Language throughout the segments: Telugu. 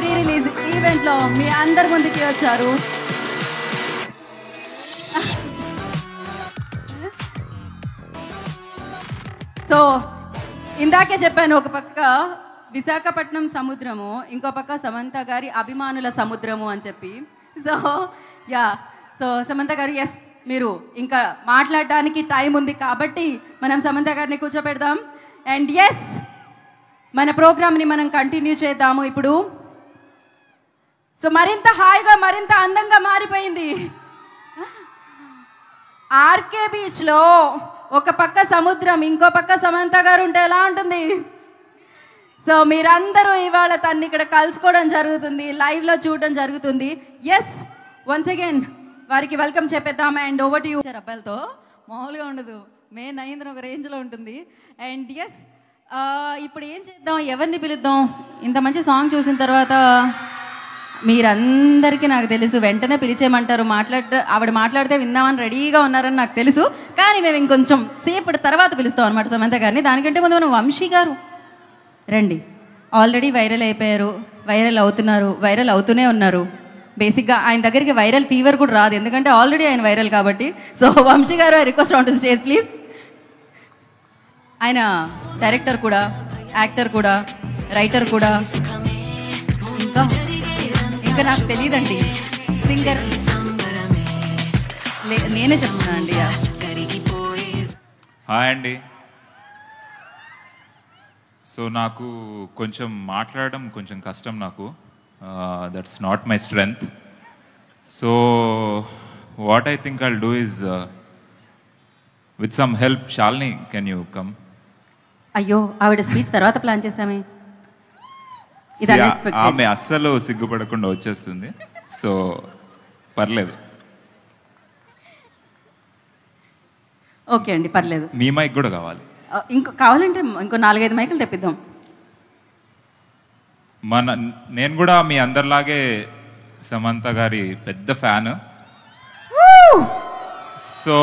ప్రీ రిలీజ్ ఈవెంట్ లో మీ అందరి ముందుకి వచ్చారు. సో ఇందాకే చెప్పాను, ఒక పక్క విశాఖపట్నం సముద్రము, ఇంకో పక్క సమంత గారి అభిమానుల సముద్రము అని చెప్పి. సో సమంత గారు, ఎస్, మీరు ఇంకా మాట్లాడడానికి టైం ఉంది కాబట్టి మనం సమంత గారిని కూర్చోపెడదాం. అండ్ ఎస్, మన ప్రోగ్రామ్ని మనం కంటిన్యూ చేద్దాము ఇప్పుడు. సో మరింత హాయిగా, మరింత అందంగా మారిపోయింది. ఆర్కే బీచ్లో ఒక పక్క సముద్రం, ఇంకో పక్క సమంత గారు ఉంటే ఎలా ఉంటుంది? సో మీరందరూ ఇవాళ తన్ని ఇక్కడ కలుసుకోవడం జరుగుతుంది, లైవ్లో చూడడం జరుగుతుంది. ఎస్, వన్స్ అగైన్ వారికి వెల్కమ్ చెప్పేద్దాం. And over to you. అబ్బాయిలతో మామూలుగా ఉండదు, మే 9న ఒక రేంజ్లో ఉంటుంది. అండ్ ఎస్, ఇప్పుడు ఏం చేద్దాం, ఎవరిని పిలుద్దాం? ఇంత మంచి సాంగ్ చూసిన తర్వాత మీరందరికీ నాకు తెలుసు వెంటనే పిలిచేయమంటారు. ఆవిడ మాట్లాడితే విందామని రెడీగా ఉన్నారని నాకు తెలుసు, కానీ మేము ఇంకొంచెం సేపటి తర్వాత పిలుస్తాం అనమాట సమంత గారిని. దానికంటే ముందు మనం వంశీ గారు రండి. ఆల్రెడీ వైరల్ అయిపోయారు, వైరల్ అవుతున్నారు, వైరల్ అవుతూనే ఉన్నారు. బేసిక్గా ఆయన దగ్గరికి వైరల్ ఫీవర్ కూడా రాదు, ఎందుకంటే ఆల్రెడీ ఆయన వైరల్ కాబట్టి. సో వంశీ గారు, I request on to stage please. ఆయన డైరెక్టర్ కూడా, యాక్టర్ కూడా, రైటర్ కూడా, ఇంకా నాకు తెలియదండి, సింగర్. నేనే చెప్తున్నాను అండి. హాయ్ అండి. సో నాకు కొంచెం మాట్లాడడం కొంచెం కష్టం నాకు. That's not my strength. So what I think I'll do is with some help. Shalini, can you come? అయ్యో, ఆవిడ స్పీచ్ తర్వాత ప్లాన్ చేసామే. ఆమె అస్సలు సిగ్గుపడకుండా వచ్చేస్తుంది, సో పర్లేదు. ఓకే అండి, పర్లేదు. మీ మైక్ కూడా కావాలి? కావాలంటే ఇంకో 4-5 మైకులు తెప్పిద్దాం. నేను కూడా మీ అందరిలాగే సమంత గారి పెద్ద ఫ్యాన్. సో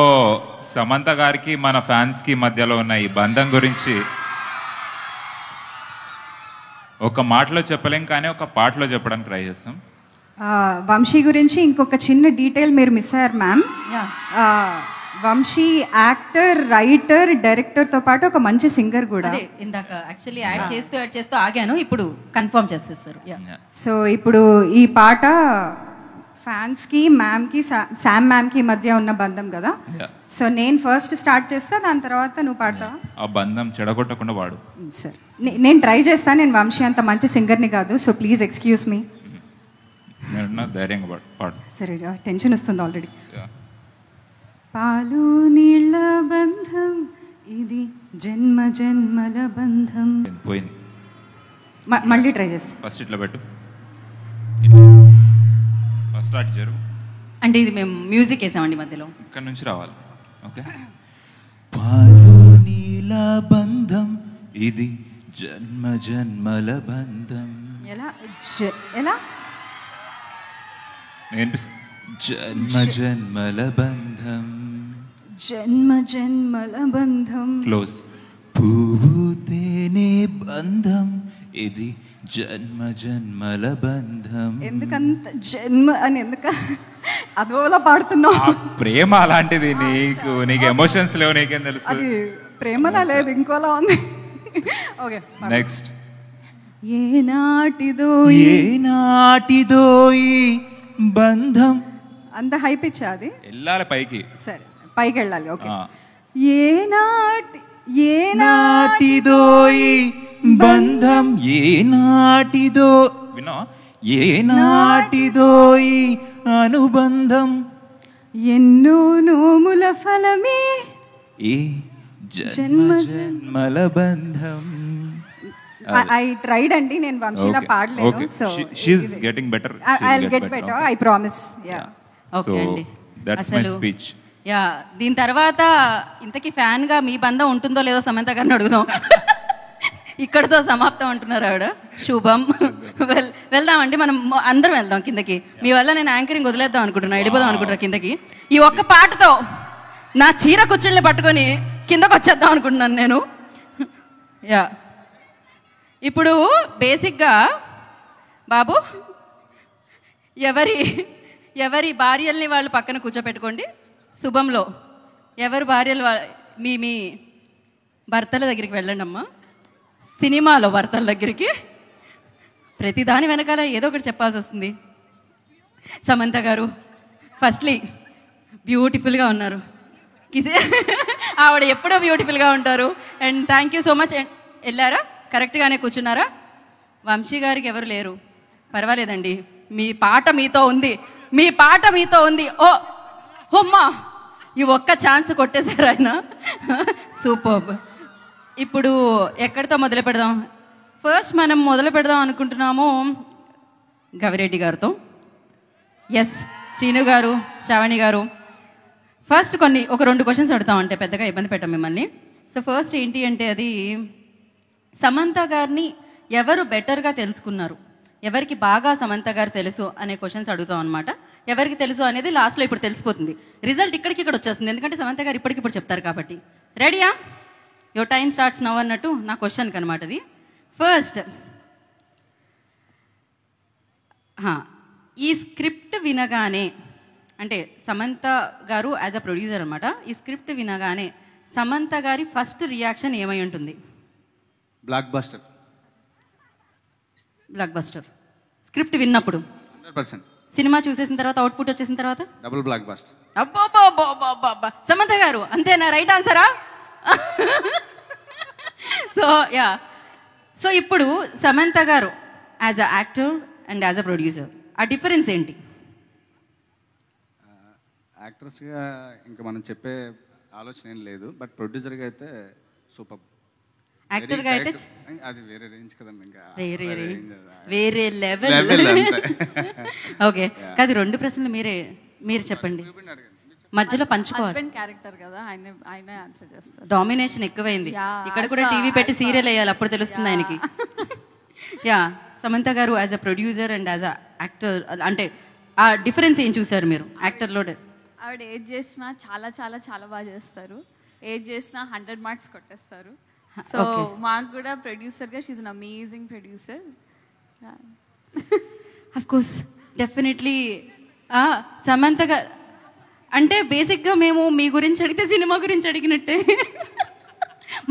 సమంత గారికి మన ఫ్యాన్స్కి మధ్యలో ఉన్న ఈ బంధం గురించి ఒక మాటలో చెప్పలేం, కానీ ఒక పాటలో చెప్పడానికి ట్రై చేస్తాం. వంశీ గురించి ఇంకొక చిన్న డీటెయిల్ మీరు మిస్ అయ్యారు మ్యామ్. వంశీ యాక్టర్, రైటర్, డైరెక్టర్తో పాటు ఒక మంచి సింగర్ కూడా. ఇందాక యాక్చువల్లీ యాడ్ చేస్తూ ఆగాను, ఇప్పుడు కన్ఫర్మ్ చేసేస్తారు. సో ఇప్పుడు ఈ పాట ఫ్యాన్స్కి, మ్యామ్కి, శామ్ మ్యామ్కి మధ్య ఉన్న బంధం కదా. సో నేను ఫస్ట్ స్టార్ట్ చేస్తా, దాని తర్వాత నువ్వు పాడతావా? ఆ బంధం చెడగొట్టకుండా పాడు. సరే, నేను ట్రై చేస్తాను. నేను వంశీ అంత మంచి సింగర్ని కాదు, సో ప్లీజ్ ఎక్స్క్యూజ్ మీ. ధైర్యంగా పాడు. సరే, టెన్షన్ వస్తుంది ఆల్రెడీ. పాలు నీళ్ళ బంధం ఇది, జన్మ జన్మల బంధం. పోయింది, మళ్ళీ ట్రై చేస్తా. ఫస్ట్ ఇట్లా పెట్టు, స్టార్ట్ జరుగు. అంటే ఇది మేము మ్యూజిక్ వేసామండి మధ్యలో, ఇక్కడ నుంచి రావాలి. ఓకే. పాలు నీళ్ళ బంధం ఇది, జన్మ జన్మల బంధం. ఎలా ఎలా జన్మ జన్మల బంధం, జన్మ జన్మల బంధం. క్లోజ్. పువ్వు తేనె బంధం ఇది, జన్మ జన్మల బంధం. ఎందుకంత జన్మ అని ఎందుక అదోలా పాడుతున్నావు? ప్రేమ అలాంటిది. నీకు ఎమోషన్స్ లేవు, నీకేం తెలుసు? అది ప్రేమలా లేదు, ఇంకోలా ఉంది. Okay, next. ఏనాటిదో ఏనాటిదో ఈ బంధం. అంత హై పిచ్ అది, వెళ్ళాలి పైకి. సరే, పైకి వెళ్ళాలి. ఓకే. ఏనాటిదో ఈ బంధం, ఏనాటిదో, వినో, ఏనాటిదో ఈ అనుబంధం, ఎన్నో నోముల ఫలమే ఈ జన్మ జన్మల బంధం. ఐ ట్రైడ్ అండి, నేను వంశీలా పాడలేను. So she's getting better. I will get better, I promise. Yeah, okay అండి. That's my speech. యా, దీని తర్వాత ఇంతకీ ఫ్యాన్ గా మీ బంధం ఉంటుందో లేదో సమంత గారిని అడుగుదాం. ఇక్కడతో సమాప్తం అంటున్నారు ఆవిడ. శుభం. వెళ్దామండి, మనం అందరం వెళ్దాం కిందకి. మీ వల్ల నేను యాంకరింగ్ వదిలేద్దాం అనుకుంటున్నా, వెళ్ళిపోదాం అనుకుంటున్నా కిందకి. ఈ ఒక్క పాటతో నా చీర కుచ్చుల్ని పట్టుకొని కిందకు వచ్చేద్దాం అనుకుంటున్నాను నేను. యా, ఇప్పుడు బేసిక్గా బాబు ఎవరి భార్యల్ని వాళ్ళు పక్కన కూర్చోపెట్టుకోండి. శుభంలో ఎవరి భార్యలు మీ భర్తల దగ్గరికి వెళ్ళండి అమ్మా. సినిమాలో భర్తల దగ్గరికి ప్రతి దాని వెనకాల ఏదో ఒకటి చెప్పాల్సి వస్తుంది. సమంత గారు ఫస్ట్లీ బ్యూటిఫుల్గా ఉన్నారు. ఆవిడ ఎప్పుడో బ్యూటిఫుల్గా ఉంటారు. And thank you so much. వెళ్ళారా? కరెక్ట్గానే కూర్చున్నారా? వంశీ గారికి ఎవరు లేరు, పర్వాలేదండి. మీ పాట మీతో ఉంది. ఓ హోమ్మా, ఈ ఒక్క ఛాన్స్ కొట్టేశారు ఆయన. సూపర్బ్. ఇప్పుడు ఎక్కడితో మొదలు పెడదాం? ఫస్ట్ మనం మొదలు పెడదాం అనుకుంటున్నాము గవిరెడ్డి గారితో. ఎస్, శ్రీను గారు, శ్రావణి గారు, ఫస్ట్ ఒక 2 క్వశ్చన్స్ అడుగుతాం, అంటే పెద్దగా ఇబ్బంది పెట్టాం మిమ్మల్ని. సో ఫస్ట్ ఏంటి అంటే, అది సమంత గారిని ఎవరు బెటర్గా తెలుసుకున్నారు, ఎవరికి బాగా సమంత గారు తెలుసు అనే క్వశ్చన్స్ అడుగుతాం అనమాట. ఎవరికి తెలుసు అనేది లాస్ట్లో ఇప్పుడు తెలిసిపోతుంది. రిజల్ట్ ఇక్కడ వచ్చేస్తుంది, ఎందుకంటే సమంత గారు ఇప్పటికిప్పుడు చెప్తారు కాబట్టి. రెడీయా? యువర్ టైం స్టార్ట్స్ నవ్ అన్నట్టు నా క్వశ్చన్కి అనమాట అది. ఫస్ట్, ఈ స్క్రిప్ట్ వినగానే, అంటే సమంత గారు యాజ్ అ ప్రొడ్యూసర్ అనమాట, ఈ స్క్రిప్ట్ వినగానే సమంత గారి ఫస్ట్ రియాక్షన్ ఏమై ఉంటుంది? Block buster. స్క్రిప్ట్ విన్నప్పుడు 100%. సినిమా చూసేసిన తర్వాత, అవుట్పుట్ వచ్చేసిన తర్వాత డబుల్ బ్లాక్ బస్టర్. అబ్బా సమంత గారు అంతేనా? రైట్ ఆన్సరా? సో ఇప్పుడు సమంత గారు as a actor and as a producer, ఆ డిఫరెన్స్ ఏంటి? యాక్టర్స్గా ఇంకా మనం చెప్పే ఆలోచన ఏం లేదు, బట్ ప్రొడ్యూసర్గా అయితే సూపర్. యాక్టర్గా అయితే అది వేరే రేంజ్ కదండి, ఇంకా వేరే లెవెల్. ఓకే, కాదు, 2 ప్రశ్నలు మీరు చెప్పండి, మధ్యలో పంచుకోవాలి. క్యారెక్టర్ కదా, ఆయన ఆన్సర్ చేస్తారు. డామినేషన్ ఎక్కువైంది. ఇక్కడ కూడా టీవీ పెట్టి సీరియల్ వేయాలి, అప్పుడు తెలుస్తుంది ఆయనకి. సమంత గారు as a producer and as a actor, అంటే ఆ డిఫరెన్స్ ఏం చూసారు మీరు యాక్టర్లో? ఆవిడ ఏది చేసినా చాలా చాలా చాలా బాగా చేస్తారు. ఏది చేసినా 100 మార్క్స్ కొట్టేస్తారు. సో మాకు కూడా ప్రొడ్యూసర్గా she's an amazing producer. Of course, definitely. Samantha garu అంటే బేసిక్గా మేము మీ గురించి అడిగితే సినిమా గురించి అడిగినట్టే.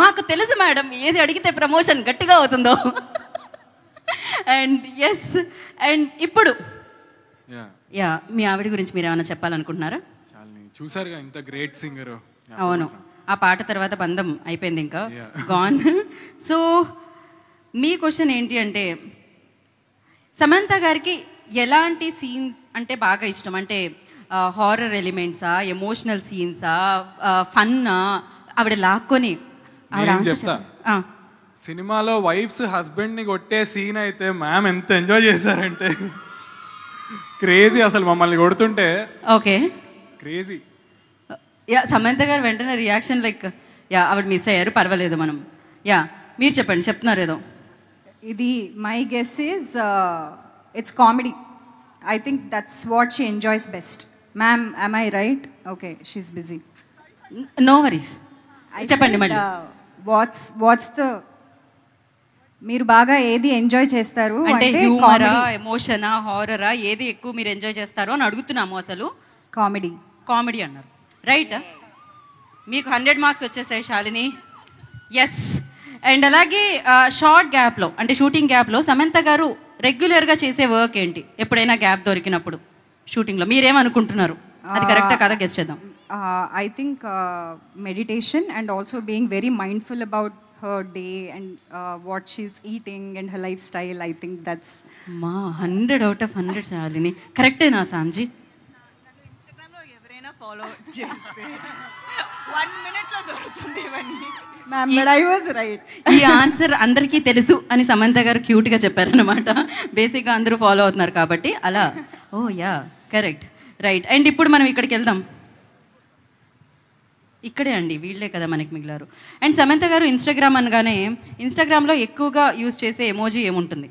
మాకు తెలుసు మేడం, ఏది అడిగితే ప్రమోషన్ గట్టిగా అవుతుందో. అండ్ ఎస్, అండ్ ఇప్పుడు మీ ఆవిడ గురించి మీరు ఏమైనా చెప్పాలనుకుంటున్నారా? చూసారుగా, ఇంత గ్రేట్ సింగర్. అవును, ఆ పాట తర్వాత బంధం అయిపోయింది, ఇంకా గాన్. సో మీ క్వశ్చన్ ఏంటి అంటే, సమంత గారికి ఎలాంటి సీన్స్ అంటే బాగా ఇష్టం? అంటే హారర్ ఎలిమెంట్సా, ఎమోషనల్ సీన్సా, ఫన్నా? ఆవిడ లాక్కొని చెప్తా. సినిమాలో వైఫ్స్ హస్బెండ్ ని కొట్టే సీన్ అయితే మ్యామ్ ఎంత ఎంజాయ్ చేశారంటే క్రేజీ, అసలు మమ్మల్ని కొడుతుంటే. Okay, crazy. సమంత గారు వెంటనే రియాక్షన్ లైక్, ఆవిడ మిస్ అయ్యారు, పర్వాలేదు మనం. మీరు చెప్పండి, చెప్తున్నారు ఏదో. ఇది my guess is it's comedy. I think that's what she enjoys best. Ma'am, am I right? Okay, she's busy. No worries. చెప్పండి మళ్ళీ. వాట్స్ ద, మీరు బాగా ఏది ఎంజాయ్ చేస్తారు అంటే హ్యూమరా, ఎమోషనా, హారరా, ఏది ఎక్కువ మీరు ఎంజాయ్ చేస్తారు అని అడుగుతున్నాము. అసలు కామెడీ అన్నారు, రైట్? మీకు 100 మార్క్స్ వచ్చేసాయి శాలిని. ఎస్. అండ్ అలాగే షార్ట్ గ్యాప్లో, అంటే షూటింగ్ గ్యాప్లో సమంత గారు రెగ్యులర్గా చేసే వర్క్ ఏంటి? ఎప్పుడైనా గ్యాప్ దొరికినప్పుడు షూటింగ్లో మీరేమనుకుంటున్నారు? అది కరెక్టా కదా, గెస్ చేద్దాం. I think meditation and also being very mindful about her day and what she's eating and her lifestyle. I think that's 100 out of 100 Shalini. కరెక్టేనా సామ్జీ? ఇన్స్టాగ్రామ్ లో ఎవరైనా ఫాలో చేస్తే 1 minute లో దొరుకుతుంది ఇవన్నీ. Ma'am, but I was right. ఈ ఆన్సర్ అందరికీ తెలుసు అని సమంత గారు క్యూట్గా చెప్పారనమాట. బేసిక్గా అందరూ ఫాలో అవుతున్నారు కాబట్టి అలా. ఓ యా, కరెక్ట్, రైట్. అండ్ ఇప్పుడు మనం ఇక్కడికి వెళ్దాం. ఇక్కడే అండి, వీళ్ళే కదా మనకి మిగిలారు. అండ్ సమంత గారు ఇన్స్టాగ్రామ్ అనగానే ఇన్స్టాగ్రామ్లో ఎక్కువగా యూజ్ చేసే ఎమోజీ ఏముంటుంది?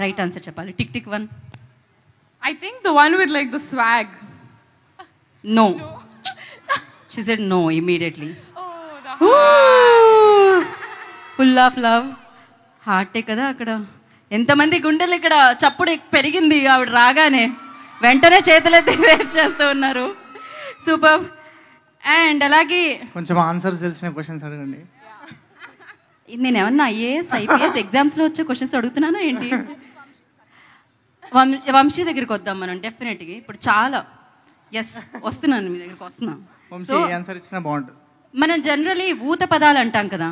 రైట్ ఆన్సర్ చెప్పాలి. Tick tick 1. I think the one with like the swag. No. She said no immediately. Oh, Full of love. హార్టే కదా అక్కడ. ఎంతమంది గుండెలు ఇక్కడ చప్పుడు పెరిగింది ఆవిడ రాగానే, వెంటనే చేతులెత్తి వేస్ట్ చేస్తూ ఉన్నారు. సూపర్. అండ్ అలాగే కొంచెం ఆన్సర్ తెలిసిన క్వశ్చన్స్ అడగండి. నేను ఏమన్నా ఐఏఎస్ ఐపీఎస్ ఎగ్జామ్స్లో వచ్చే క్వశ్చన్స్ అడుగుతున్నానా ఏంటి? వంశీ దగ్గరికి వద్దాం మనం డెఫినెట్గా. ఇప్పుడు చాలా వస్తున్నాను మీ దగ్గరికి వస్తున్నాను. ఆన్సర్ ఇచ్చినా బాగుంటుంది. మనం జనరలీ ఊత పదాలు అంటాం కదా,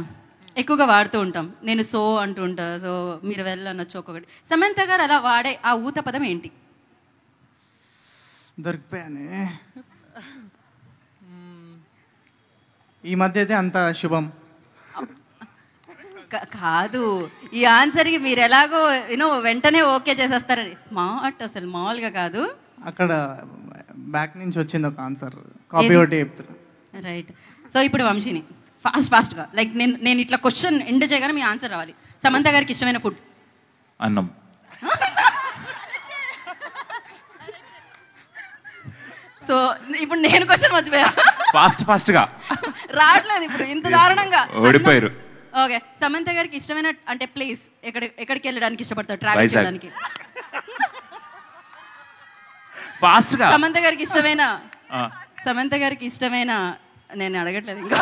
ఎక్కువగా వాడుతూ ఉంటాం. నేను సో అంటూ ఉంటా, సో మీరు వెళ్ళనొచ్చు ఒక్కొక్కటి. సమంత గారు అలా వాడే ఆ ఊత పదం ఏంటి? దొరికిపోయానే ఈ మధ్య అయితే అంత శుభం కాదు. ఈ ఆన్సర్కి మీరు ఎలాగో వెంటనే ఓకే చేసేస్తారని స్మార్ట్, అసలు మామూలుగా కాదు. అక్కడ బ్యాక్ నుంచి వచ్చింది ఒక ఆన్సర్, కాపీ ఒకటి చెప్తున్నా. రైట్. సో ఇప్పుడు వంశీని ఫాస్ట్గా లైక్ నేను ఇట్లా క్వశ్చన్ ఎండ్ చేయగానే మీ ఆన్సర్ రావాలి. సమంత గారికి ఇష్టమైన ఫుడ్? అన్నం. సో ఇప్పుడు నేను క్వశ్చన్ మర్చిపోయా. ఫాస్ట్గా రావట్లేదు ఇప్పుడు ఇంత దారుణంగా. ఓడిపోయారు. ఓకే. సమంత గారికి ఇష్టమైన అంటే ప్లేస్ ఎక్కడికి వెళ్ళడానికి ఇష్టపడతారు ట్రావెల్ చేయడానికి? సమంత గారికి ఇష్టమైన నేను అడగట్లేదు ఇంకా.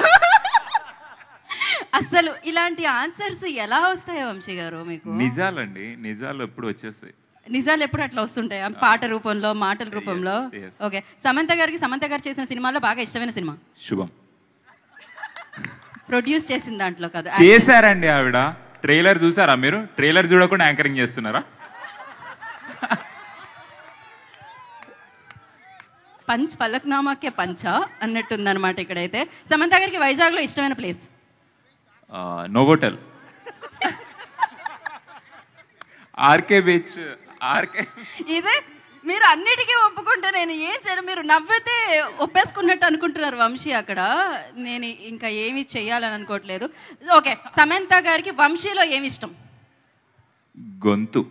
అసలు ఇలాంటి ఆన్సర్స్ ఎలా వస్తాయో వంశీ గారు మీకు? నిజాలండి, నిజాలు ఎప్పుడు వచ్చేస్తాయి. నిజాలు ఎప్పుడు అట్లా వస్తుంటాయి పాట రూపంలో, మాటల రూపంలో. ఓకే. సమంత గారు చేసిన సినిమాలో బాగా ఇష్టమైన సినిమా? శుభం. ప్రొడ్యూస్ చేసిన దాంట్లో కదా చేశారండి ఆవిడ. ట్రైలర్ చూసారా మీరు? ట్రైలర్ చూడకుండా యాంకరింగ్ చేస్తున్నారా? పంచ్ ఫలక్నామాకే పంచ అన్నట్టుందన్నమాట ఇక్కడైతే. సమంత గారికి వైజాగ్లో ఇష్టమైన ప్లేస్? Novotel, RK beach. ఇదే మీరు అన్నిటికీ ఒప్పుకుంటే నేను ఏం చేయను. మీరు నవ్వితే ఒప్పేసుకున్నట్టు అనుకుంటున్నారు వంశీ అక్కడ. నేను ఇంకా ఏమి చెయ్యాలని అనుకోవట్లేదు. ఓకే. సమంత గారికి వంశీలో ఏమి ఇష్టం? గొంతు.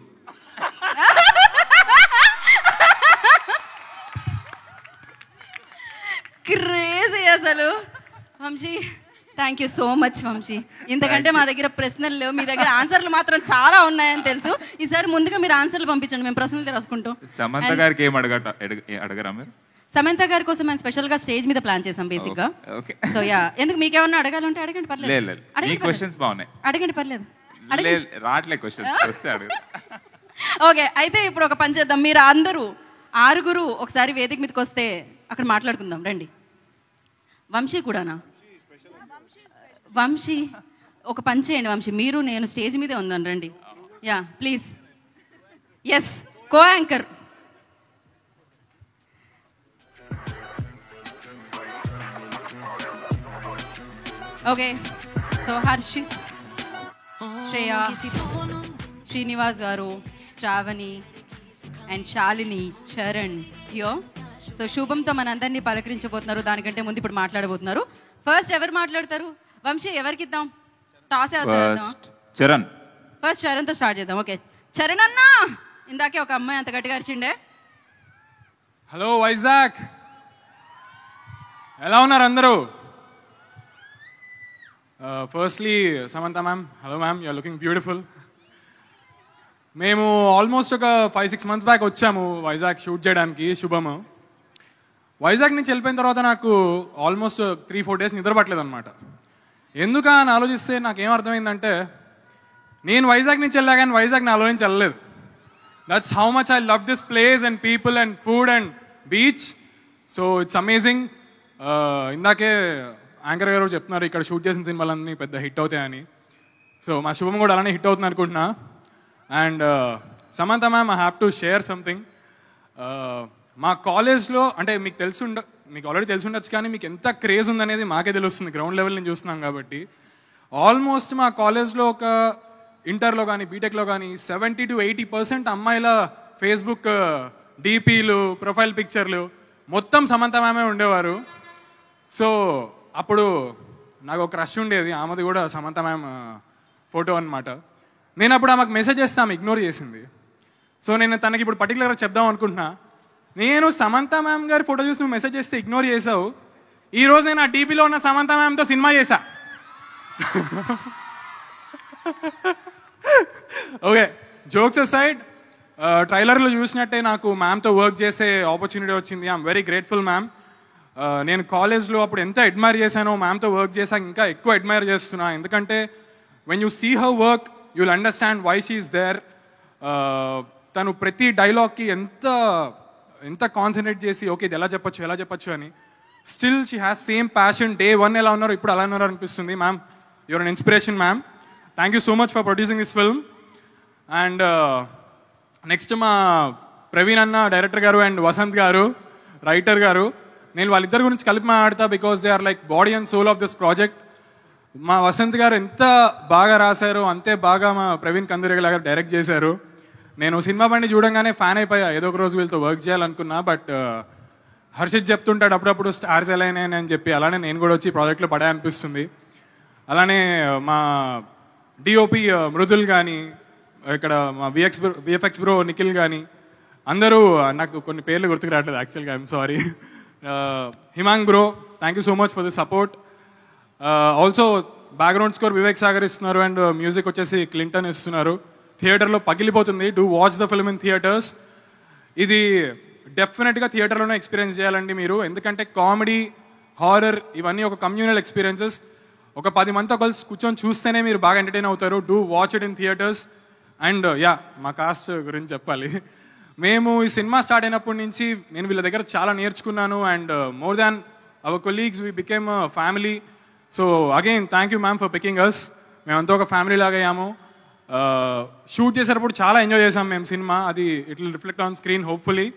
క్రేజీ అసలు. Vamsi thank you so much Vamsi. ఇంతకంటే మా దగ్గర ప్రశ్నలు లేవు, మీ దగ్గర ఆన్సర్లు మాత్రం చాలా ఉన్నాయని తెలుసు. ఈసారి ముందుగా మీరు ఆన్సర్లు పంపించండి, మేము ప్రశ్నలు రాసుకుంటాం. సమంత గారికి ఏం అడగరా మీరు? సమంత గారి కోసం మేము స్పెషల్ గా స్టేజ్ మీద ప్లాన్ చేసాం బేసిక్ గా. సో ఎందుకు మీకేమన్నా అడగాలంటే అడగండి, పర్లేదు. అడగండి పర్లేదు. ఓకే. అయితే ఇప్పుడు ఒక పని చేద్దాం. మీరు అందరూ 6 ఒకసారి వేదిక మీదకి వస్తే అక్కడ మాట్లాడుకుందాం రండి. వంశీ కూడానా? వంశీ ఒక పని చేయండి వంశీ, మీరు నేను స్టేజ్ మీదే ఉందాను రండి. Yeah please. Yes, co anchor. Okay. So Harshit, Shreya, Srinivas garu, Shravani and Shalini, Charan here. So శుభంతో మనందరినీ పలకరించబోతున్నారు. దానికంటే ముందు ఇప్పుడు మాట్లాడబోతున్నారు. ఫస్ట్ ఎవరు మాట్లాడతారు? వంశీ ఎవరికి ఇద్దాం? టాస్ చరణ్. ఫస్ట్ చరణ్తో స్టార్ట్ చేద్దాం. ఓకే చరణ్ అన్న, ఇందాకే ఒక అమ్మాయి అంత గట్టిగా అరిచిండే. హలో వైజాగ్, ఎలా ఉన్నారు అందరూ? Firstly Samantha ma'am, hello ma'am, you are looking beautiful. మేము ఆల్మోస్ట్ ఒక 5-6 months బ్యాక్ వచ్చాము వైజాగ్ షూట్ చేయడానికి శుభము. వైజాగ్ నుంచి వెళ్ళిపోయిన తర్వాత నాకు ఆల్మోస్ట్ 3-4 days నిద్ర పట్టలేదు అనమాట. ఎందుకా అని ఆలోచిస్తే నాకేం అర్థమైందంటే, నేను వైజాగ్ నుంచి వెళ్ళా కానీ వైజాగ్ నాలో నుంచి వెళ్ళలేదు. That's how much I love this place and people and food and beach. So it's amazing. ఇందాకే యాంకర్ గారు చెప్తున్నారు ఇక్కడ షూట్ చేసిన సినిమాలన్నీ పెద్ద హిట్ అవుతాయని. సో మా శుభం కూడా అలానే హిట్ అవుతుంది అనుకుంటున్నా. And Samantha ma'am, I have to share something. మా కాలేజ్లో అంటే మీకు ఆల్రెడీ తెలిసి ఉండొచ్చు, కానీ మీకు ఎంత క్రేజ్ ఉందనేది మాకే తెలుస్తుంది, గ్రౌండ్ లెవెల్ నుంచి చూస్తున్నాం కాబట్టి. ఆల్మోస్ట్ మా కాలేజ్లో ఒక ఇంటర్లో కానీ బీటెక్లో కానీ 70 to 80% అమ్మాయిల ఫేస్బుక్ డీపీలు, ప్రొఫైల్ పిక్చర్లు మొత్తం సమంత మ్యామే ఉండేవారు. సో అప్పుడు నాకు ఒక క్రష్ ఉండేది, ఆమెది కూడా సమంత మ్యామ్ ఫోటో అనమాట. నేను అప్పుడు ఆమెకు మెసేజ్ చేస్తే ఆమె ఇగ్నోర్ చేసింది. సో నేను తనకి ఇప్పుడు పర్టికులర్గా చెప్దాం అనుకుంటున్నా, నేను సమంత మ్యామ్ గారి ఫోటో చూసి నువ్వు మెసేజ్ చేస్తే ఇగ్నోర్ చేసావు. ఈరోజు నేను ఆ డీపీలో ఉన్న సమంత మ్యామ్తో సినిమా చేశా. ఓకే, జోక్స్ అసైడ్, ట్రైలర్లో చూసినట్టే నాకు మ్యామ్తో వర్క్ చేసే ఆపర్చునిటీ వచ్చింది. I'm very grateful ma'am. నేను కాలేజ్లో అప్పుడు ఎంత అడ్మైర్ చేశానో మ్యామ్తో వర్క్ చేశాక ఇంకా ఎక్కువ అడ్మైర్ చేస్తున్నా. ఎందుకంటే when you see her work you will understand why she is there. తను ప్రతి డైలాగ్కి ఎంత కాన్సన్ట్రేట్ చేసి ఓకే ఇది ఎలా చెప్పొచ్చు అని. Still she has same passion. Day 1 ఎలా ఉన్నారు ఇప్పుడు అలా ఉన్నారు అనిపిస్తుంది. Ma'am your an inspiration ma'am. Thank you so much for producing this film. And next మా ప్రవీణ్ అన్న డైరెక్టర్ గారు అండ్ వసంత్ గారు రైటర్ గారు, నేను వాళ్ళిద్దరి గురించి కలిపి మాట్లాడతా because they are like body and soul of this project. మా వసంత్ గారు ఎంత బాగా రాశారు అంతే బాగా మా ప్రవీణ్ కందిరేగ గారు డైరెక్ట్ చేశారు. నేను సినిమా బండి చూడంగానే ఫ్యాన్ అయిపోయా. ఏదో ఒక రోజు వీళ్ళతో వర్క్ చేయాలనుకున్నా. బట్ హర్షిత్ చెప్తుంటాడు అప్పుడప్పుడు స్టార్స్ ఎలా అయినాయని అని చెప్పి, అలానే నేను కూడా వచ్చి ప్రాజెక్ట్లో పడా అనిపిస్తుంది. అలానే మా డిఓపి మృదుల్ కానీ, ఇక్కడ మా విఎఫ్ఎక్స్ బ్రో నిఖిల్ కానీ, అందరూ నాకు కొన్ని పేర్లు గుర్తుకు రావట్లేదు యాక్చువల్గా, I'm sorry. Himang bro, thank you so much for the support. Also background score Vivek Sagar ఇస్తున్నారు అండ్ మ్యూజిక్ వచ్చేసి క్లింటన్ ఇస్తున్నారు. థియేటర్లో పగిలిపోతుంది. Do watch the film in theatres. ఇది డెఫినెట్గా థియేటర్లోనే ఎక్స్పీరియన్స్ చేయాలండి మీరు. ఎందుకంటే కామెడీ, హారర్ ఇవన్నీ ఒక కమ్యూనల్ ఎక్స్పీరియన్సెస్. ఒక 10 మందితో కలిసి కూర్చొని చూస్తేనే మీరు బాగా ఎంటర్టైన్ అవుతారు. Do watch it in theatres. And మా కాస్ట్ గురించి చెప్పాలి. మేము ఈ సినిమా స్టార్ట్ అయినప్పటి నుంచి నేను వీళ్ళ దగ్గర చాలా నేర్చుకున్నాను. And more than our colleagues we became family. So again thank you ma'am for picking us. మేమంతా ఒక ఫ్యామిలీ లాగా అయ్యాము. షూట్ చేసేటప్పుడు చాలా ఎంజాయ్ చేసాం మేము సినిమా. అది it will reflect on screen hopefully.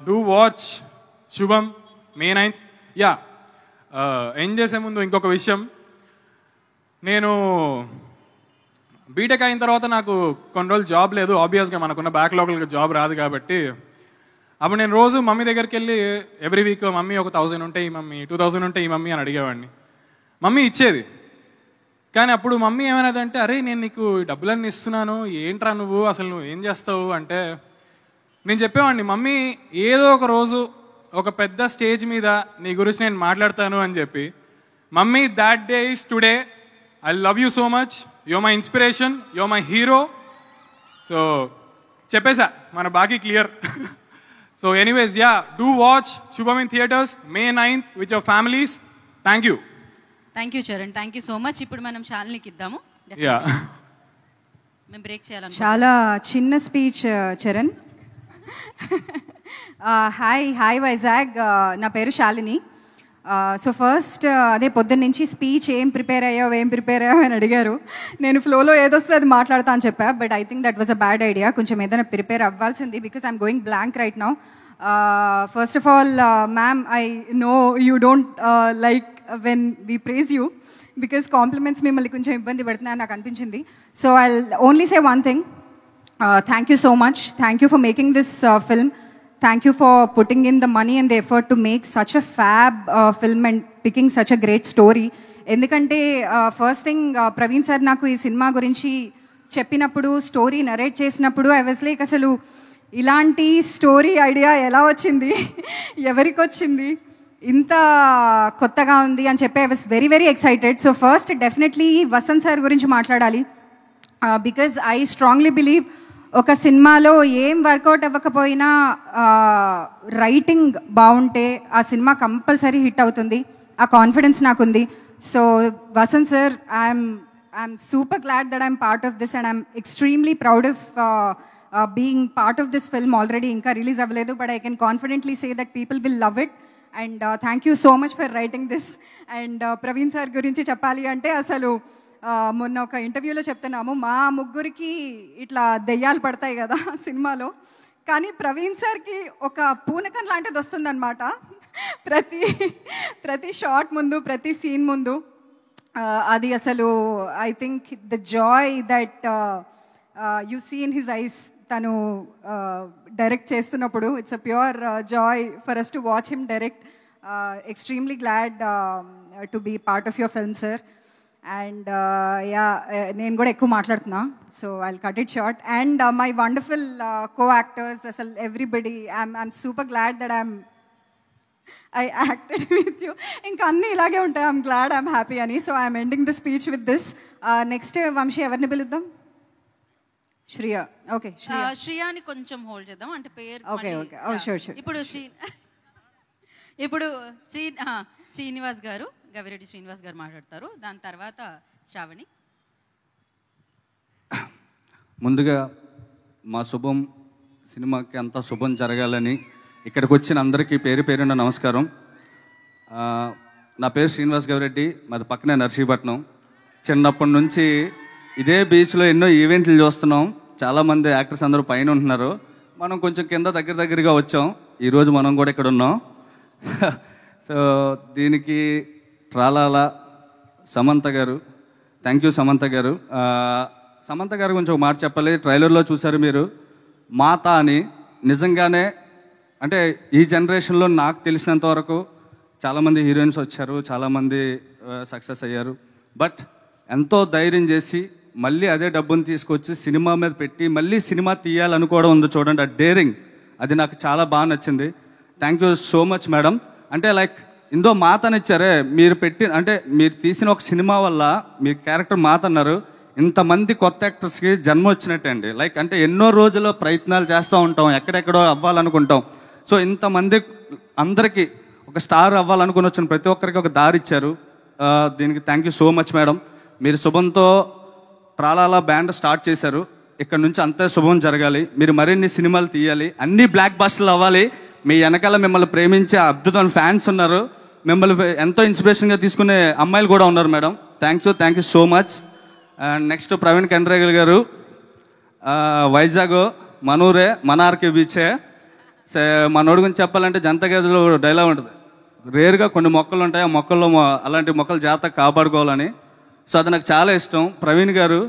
Do watch శుభం May 9th. యా, ఎండ్ చేసే ముందు ఇంకొక విషయం. నేను బీటెక్ అయిన తర్వాత నాకు కొన్ని రోజులు జాబ్ లేదు. ఆబ్వియస్గా మనకున్న బ్యాక్లాగ్లకు జాబ్ రాదు కాబట్టి అప్పుడు నేను రోజు మమ్మీ దగ్గరికి వెళ్ళి ఎవ్రీ వీక్ మమ్మీ ఒక 1000 ఉంటాయి మమ్మీ, 2000 ఉంటాయి మమ్మీ అని అడిగేవాడిని. మమ్మీ ఇచ్చేది. కానీ అప్పుడు మమ్మీ ఏమనేదంటే, అరే నేను నీకు డబ్బులన్నీ ఇస్తున్నాను, ఏంట్రా నువ్వు అసలు నువ్వు ఏం చేస్తావు అంటే, నేను చెప్పేవాడిని మమ్మీ ఏదో ఒక రోజు ఒక పెద్ద స్టేజ్ మీద నీ గురించి నేను మాట్లాడతాను అని చెప్పి. Mummy that day is today. I love you so much. Your my inspiration, your my hero. So చెప్పేసా, మన బాకీ క్లియర్. So anyways, yeah, do watch Shubham in theatres May 9th with your families. Thank you. Thank you Charan, thank you so much. ఇప్పుడు మనం శాలినికి ఇద్దాము. యా, మేము బ్రేక్ చేయాలి. చాలా చిన్న స్పీచ్ చరణ్. హాయ్ వైజాగ్, నా పేరు శాలిని. సో ఫస్ట్ అదే పొద్దున్న నుంచి స్పీచ్ ఏం ప్రిపేర్ అయ్యావు అని అడిగారు. నేను ఫ్లోలో ఏదొస్తే అది మాట్లాడతా అని చెప్పా. But I think that was a bad idea. కొంచెం ఏదైనా ప్రిపేర్ అవ్వాల్సింది because I'm going blank right now. First of all ma'am, I know you don't like when we praise you because compliments మిమ్మల్ని కొంచెం ఇబ్బంది పెడుతున్నాయని నాకు అనిపించింది. So I only say one thing. Thank you so much. Thank you for making this film. Thank you for putting in the money and the effort to make such a fab film and picking such a great story. ఎందుకంటే ఫస్ట్ థింగ్ ప్రవీణ్ సార్ నాకు ఈ సినిమా గురించి చెప్పినప్పుడు, స్టోరీ నరేట్ చేసినప్పుడు ఐ వాజ్ లైక్, అసలు ఇలాంటి స్టోరీ ఐడియా ఎలా వచ్చింది, ఎవరికి వచ్చింది, ఇంత కొత్తగా ఉంది అని చెప్పి I was very very excited. So first definitely Vasanth sir గురించి మాట్లాడాలి. బికాజ్ ఐ స్ట్రాంగ్లీ బిలీవ్ ఒక సినిమాలో ఏం వర్కౌట్ అవ్వకపోయినా రైటింగ్ బాగుంటే ఆ సినిమా కంపల్సరీ హిట్ అవుతుంది. ఆ కాన్ఫిడెన్స్ నాకుంది. So Vasanth sir, I'm super glad that I'm part of this and I'm extremely proud of being part of this film. Already ఇంకా రిలీజ్ అవ్వలేదు, but I can confidently say that people will love it. And thank you so much for writing this. And Praveen sir గురించి చెప్పాలి అంటే, అసలు మొన్న ఒక ఇంటర్వ్యూలో చెప్తున్నాము, మా ముగ్గురికి ఇట్లా దెయ్యాలు పడతాయి కదా సినిమాలో, కానీ ప్రవీణ్ సార్కి ఒక పూనకం లాంటిది వస్తుందన్నమాట ప్రతి షాట్ ముందు, ప్రతి సీన్ ముందు. అది అసలు I think the joy that you see in his eyes తను డైరెక్ట్ చేస్తున్నప్పుడు, it's a pure joy for us to watch him direct. Extremely glad to be part of your film sir. And yeah, నేను కూడా ఎక్కువ మాట్లాడుతున్నా, so I'll cut it short. And my wonderful co actors, అసలు everybody, I'm super glad that I acted with you. ఇంకా అన్నీ ఇలాగే ఉంటాయి. ఐఎమ్ గ్లాడ్, ఐఎమ్ హ్యాపీ అని. So I'm ending the speech with this. Next Vamsi, ఎవరిని పిలుద్దాం? శ్రియా ఓకే శ్రియాని కొంచెం హోల్డ్ చేద్దాం అంటే పేరు okay okay oh sure sure ఇప్పుడు శ్రీనివాస్ గారు గవిరెడ్డి శ్రీనివాస్ గారు మాట్లాడతారు. దాని తర్వాత శ్రావణి. ముందుగా మా శుభం సినిమాకి అంతా శుభం జరగాలని ఇక్కడికి వచ్చిన అందరికీ పేరు పేరున నమస్కారం. నా పేరు శ్రీనివాస్ గవిరెడ్డి, మాది పక్కనే నర్సీపట్నం. చిన్నప్పటి నుంచి ఇదే బీచ్లో ఎన్నో ఈవెంట్లు చూస్తున్నాం. చాలామంది యాక్టర్స్ అందరూ పైన ఉంటున్నారు, మనం కొంచెం కింద దగ్గరగా వచ్చాం. ఈరోజు మనం కూడా ఇక్కడ ఉన్నాం. సో దీనికి ట్రాలాలా సమంత గారు, థ్యాంక్ యూ సమంత గారు. సమంత గారు కొంచెం ఒక మాట చెప్పాలి. ట్రైలర్లో చూశారు మీరు, మాత అని. నిజంగానే అంటే ఈ జనరేషన్లో నాకు తెలిసినంత వరకు చాలామంది హీరోయిన్స్ వచ్చారు, చాలామంది సక్సెస్ అయ్యారు. బట్ ఎంతో ధైర్యం చేసి మళ్ళీ అదే డబ్బును తీసుకొచ్చి సినిమా మీద పెట్టి మళ్ళీ సినిమా తీయాలనుకోవడం ఉంది చూడండి, ఆ డేరింగ్, అది నాకు చాలా బాగా నచ్చింది. Thank you so much madam. అంటే లైక్ ఇందో మాత అని ఇచ్చారే మీరు అంటే మీరు తీసిన ఒక సినిమా వల్ల మీ క్యారెక్టర్ మాత అన్నారు. ఇంతమంది కొత్త యాక్టర్స్కి జన్మ వచ్చినట్టే అండి. లైక్ అంటే ఎన్నో రోజులు ప్రయత్నాలు చేస్తూ ఉంటాం, ఎక్కడెక్కడో అవ్వాలనుకుంటాం. సో ఇంతమంది అందరికీ ఒక స్టార్ అవ్వాలనుకుని వచ్చిన ప్రతి ఒక్కరికి ఒక దారి ఇచ్చారు. దీనికి thank you so much madam. మీరు శుభంతో ట్రాలాలా బ్యాండ్ స్టార్ట్ చేశారు, ఇక్కడ నుంచి అంతే శుభం జరగాలి. మీరు మరిన్ని సినిమాలు తీయాలి, అన్ని బ్లాక్ బస్టర్లు అవ్వాలి. మీ వెనకాల మిమ్మల్ని ప్రేమించే అద్భుతమైన ఫ్యాన్స్ ఉన్నారు, మిమ్మల్ని ఎంతో ఇన్స్పిరేషన్గా తీసుకునే అమ్మాయిలు కూడా ఉన్నారు madam. Thank you so much. And next Praveen Kandregula garu, Vizag మనూరే మనార్కి బీచే. మనోడి గురించి చెప్పాలంటే జనతా గదిలో డైలాగ్ ఉంటుంది, రేరుగా కొన్ని మొక్కలు ఉంటాయి, ఆ మొక్కల్లో అలాంటి మొక్కలు జాగ్రత్తగా కాపాడుకోవాలని. సో అది నాకు చాలా ఇష్టం. ప్రవీణ్ గారు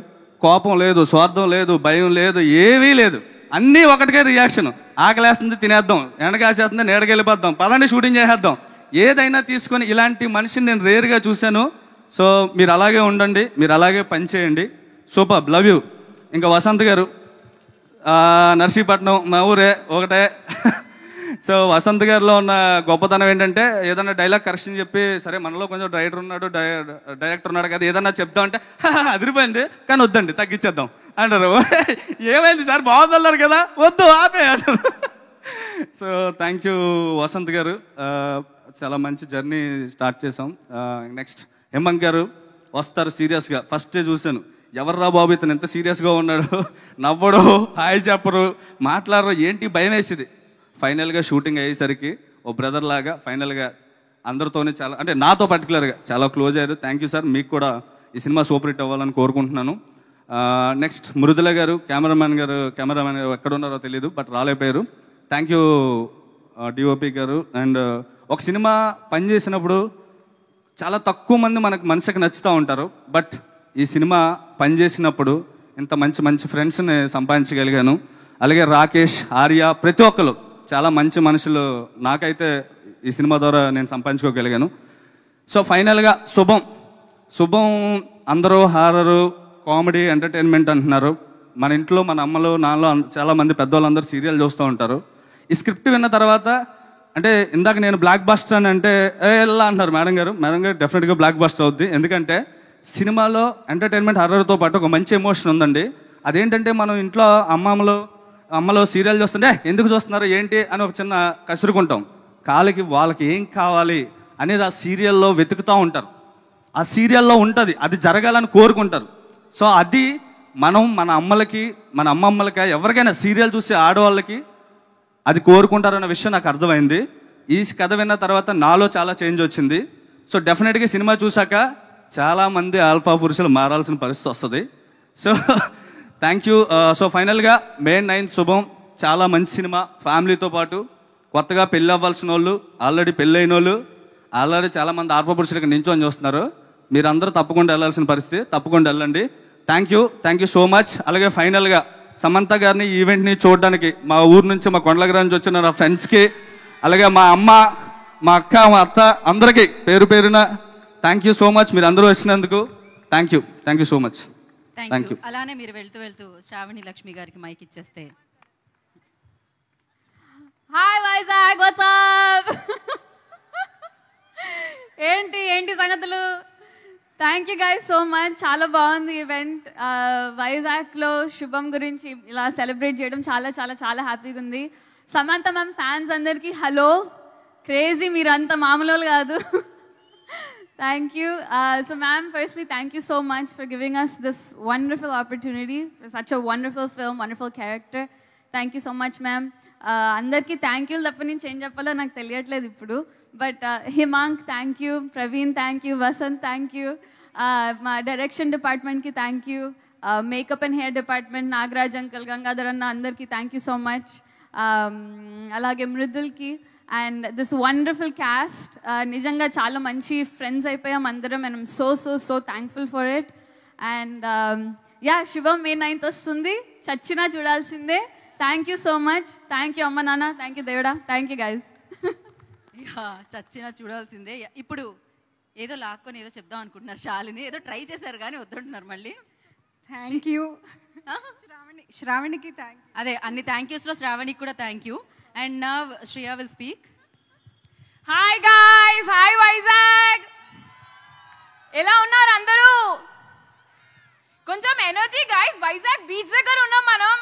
కోపం లేదు, స్వార్థం లేదు, భయం లేదు, ఏమీ లేదు, అన్నీ ఒకటికే రియాక్షన్. ఆకలేస్తుంది తినేద్దాం, ఎండగాసేస్తుంది నీడకెళ్ళిపోద్దాం, పదండి షూటింగ్ చేసేద్దాం, ఏదైనా తీసుకొని ఇలాంటి మనిషిని నేను రేరుగా చూశాను. సో మీరు అలాగే ఉండండి, మీరు అలాగే పనిచేయండి. Super, love you. ఇంకా వసంత్ గారు, నర్సీపట్నం మా ఊరే ఒకటే. సో వసంత్ గారిలో ఉన్న గొప్పతనం ఏంటంటే ఏదన్నా డైలాగ్ కరెక్షన్ చెప్పి, సరే మనలో కొంచెం డైరెక్టర్ ఉన్నాడు కదా, ఏదన్నా చెప్తామంటే అదిరిపోయింది కానీ వద్దండి తగ్గించేద్దాం అంటారు. ఏమైంది సార్ బాగుందన్నారు కదా, వద్దు ఆపే అంటారు. సో థ్యాంక్ యూ వసంత్ గారు, చాలా మంచి జర్నీ స్టార్ట్ చేసాం. నెక్స్ట్ హేమంత్ గారు వస్తారు సీరియస్గా. ఫస్ట్ చూశాను, ఎవర్రా బాబు ఇతను ఎంత సీరియస్గా ఉన్నాడు, నవ్వడు, హాయ్ చెప్పరు, మాట్లాడరు, ఏంటి భయం వేసేది. ఫైనల్గా షూటింగ్ అయ్యేసరికి ఓ బ్రదర్ లాగా ఫైనల్గా అందరితోనే చాలా, అంటే నాతో పర్టికులర్గా చాలా క్లోజ్ అయ్యారు. థ్యాంక్ యూ సార్, మీకు కూడా ఈ సినిమా సూపర్ హిట్ అవ్వాలని కోరుకుంటున్నాను. నెక్స్ట్ మృదుల గారు, కెమెరామెన్ ఎక్కడ ఉన్నారో తెలియదు బట్ రాలేపోయారు. థ్యాంక్ యూ డిఓపి గారు. అండ్ ఒక సినిమా పనిచేసినప్పుడు చాలా తక్కువ మంది మనకు మనసుకి నచ్చుతూ ఉంటారు, బట్ ఈ సినిమా పనిచేసినప్పుడు ఇంత మంచి ఫ్రెండ్స్ని సంపాదించగలిగాను. అలాగే రాకేష్, ఆర్య, ప్రతి ఒక్కరు చాలా మంచి మనుషులు నాకైతే ఈ సినిమా ద్వారా నేను సంపాదించుకోగలిగాను. సో ఫైనల్గా శుభం అందరూ హారరు, కామెడీ, ఎంటర్టైన్మెంట్ అంటున్నారు. మన ఇంట్లో మన అమ్మలు నాన్నలో చాలామంది పెద్దవాళ్ళందరూ సీరియల్ చూస్తూ ఉంటారు. ఈ స్క్రిప్ట్ విన్న తర్వాత అంటే ఇందాక నేను బ్లాక్ బస్టర్ అని అంటే ఎలా అంటున్నారు మేడం గారు డెఫినెట్గా బ్లాక్ బస్టర్ అవుద్ది. ఎందుకంటే సినిమాలో ఎంటర్టైన్మెంట్ హారర్తో పాటు ఒక మంచి ఎమోషన్ ఉందండి. అదేంటంటే మనం ఇంట్లో అమ్మలో సీరియల్ చూస్తుంటే ఎందుకు చూస్తున్నారు ఏంటి అని ఒక చిన్న కసురుకుంటాం. వాళ్ళకి ఏం కావాలి అనేది ఆ సీరియల్లో వెతుకుతూ ఉంటారు, ఆ సీరియల్లో ఉంటుంది, అది జరగాలని కోరుకుంటారు. సో అది మనం మన అమ్మమ్మలకి ఎవరికైనా సీరియల్ చూసే ఆడవాళ్ళకి అది కోరుకుంటారన్న విషయం నాకు అర్థమైంది. ఈ కథ విన్న తర్వాత నాలో చాలా చేంజ్ వచ్చింది. సో డెఫినెట్గా సినిమా చూసాక చాలామంది ఆల్ఫా పురుషులు మారాల్సిన పరిస్థితి వస్తుంది. So thank you. సో ఫైనల్గా మే 9 శుభం, చాలా మంచి సినిమా. ఫ్యామిలీతో పాటు కొత్తగా పెళ్ళి అవ్వాల్సిన వాళ్ళు, ఆల్రెడీ పెళ్ళైన వాళ్ళు, ఆల్రెడీ చాలామంది ఆల్ఫా పురుషులకి నించొని చూస్తున్నారు. మీరందరూ తప్పకుండా వెళ్ళాల్సిన పరిస్థితి, తప్పకుండా వెళ్ళండి. Thank you so much. అలాగే ఫైనల్గా సమంత గారిని ఈవెంట్ని చూడడానికి మా ఊరు నుంచి, మా కొండలగర నుంచి వచ్చిన నా ఫ్రెండ్స్కి, అలాగే మా అమ్మ, మా అక్క, మా అత్త అందరికీ పేరున థ్యాంక్ యూ సో మచ్. మీరు అందరూ వచ్చినందుకు thank you so much. Thank you. అలానే మీరు వెళ్తూ శ్రావణి లక్ష్మి గారికి మైక్ ఇచ్చేస్తే. Hi Vizag, WhatsApp. ఏంటి సంగతులు? Thank you guys so much. చాలా బాగుంది ఈవెంట్. వైజాగ్లో శుభం గురించి ఇలా సెలబ్రేట్ చేయడం చాలా చాలా చాలా హ్యాపీగా ఉంది. సమంత మ్యామ్ ఫ్యాన్స్ అందరికీ హలో. క్రేజీ, మీరంతా మామూలు కాదు. Thank you. So ma'am, firstly, thank you so much for giving us this wonderful opportunity for such a wonderful film, wonderful character. Thank you so much, ma'am. Andarki thank you tappa nenu change cheppalo naaku teliyatledu ippudu. But Himank, thank you. Praveen, thank you. Vasant, thank you. Ma direction department ki thank you. Makeup and hair department, Nagraj uncle, Gangadhar anna, andarki thank you so much. Alage Mridul ki. And this wonderful cast, nijanga chala manchi friends ayipoyam andaram, and I'm so thankful for it. And yeah, Shubham May 9th ostundi, chachina chudalsinde. Thank you so much. Thank you amma nana, thank you devada, thank you guys. Yeah, చచ్చినా చూడాల్సిందే. ఇప్పుడు ఏదో లాక్కొని ఏదో చెప్దాం అనుకుంటున్నారు శాలిని, ఏదో ట్రై చేశారు కానీ వద్దంటున్నారు మళ్ళీ. థ్యాంక్ యూ శ్రావణికి థ్యాంక్ అదే అన్ని థ్యాంక్ యూస్లో శ్రావణికి కూడా thank you. And now Shreya will speak. Hi guys, hi Vizag, ఎలా ఉన్నారు అందరూ? కొంచెం ఎనర్జీ గాయ్స్. వైజాగ్ బీచ్ దగ్గర ఉన్నాం మనం.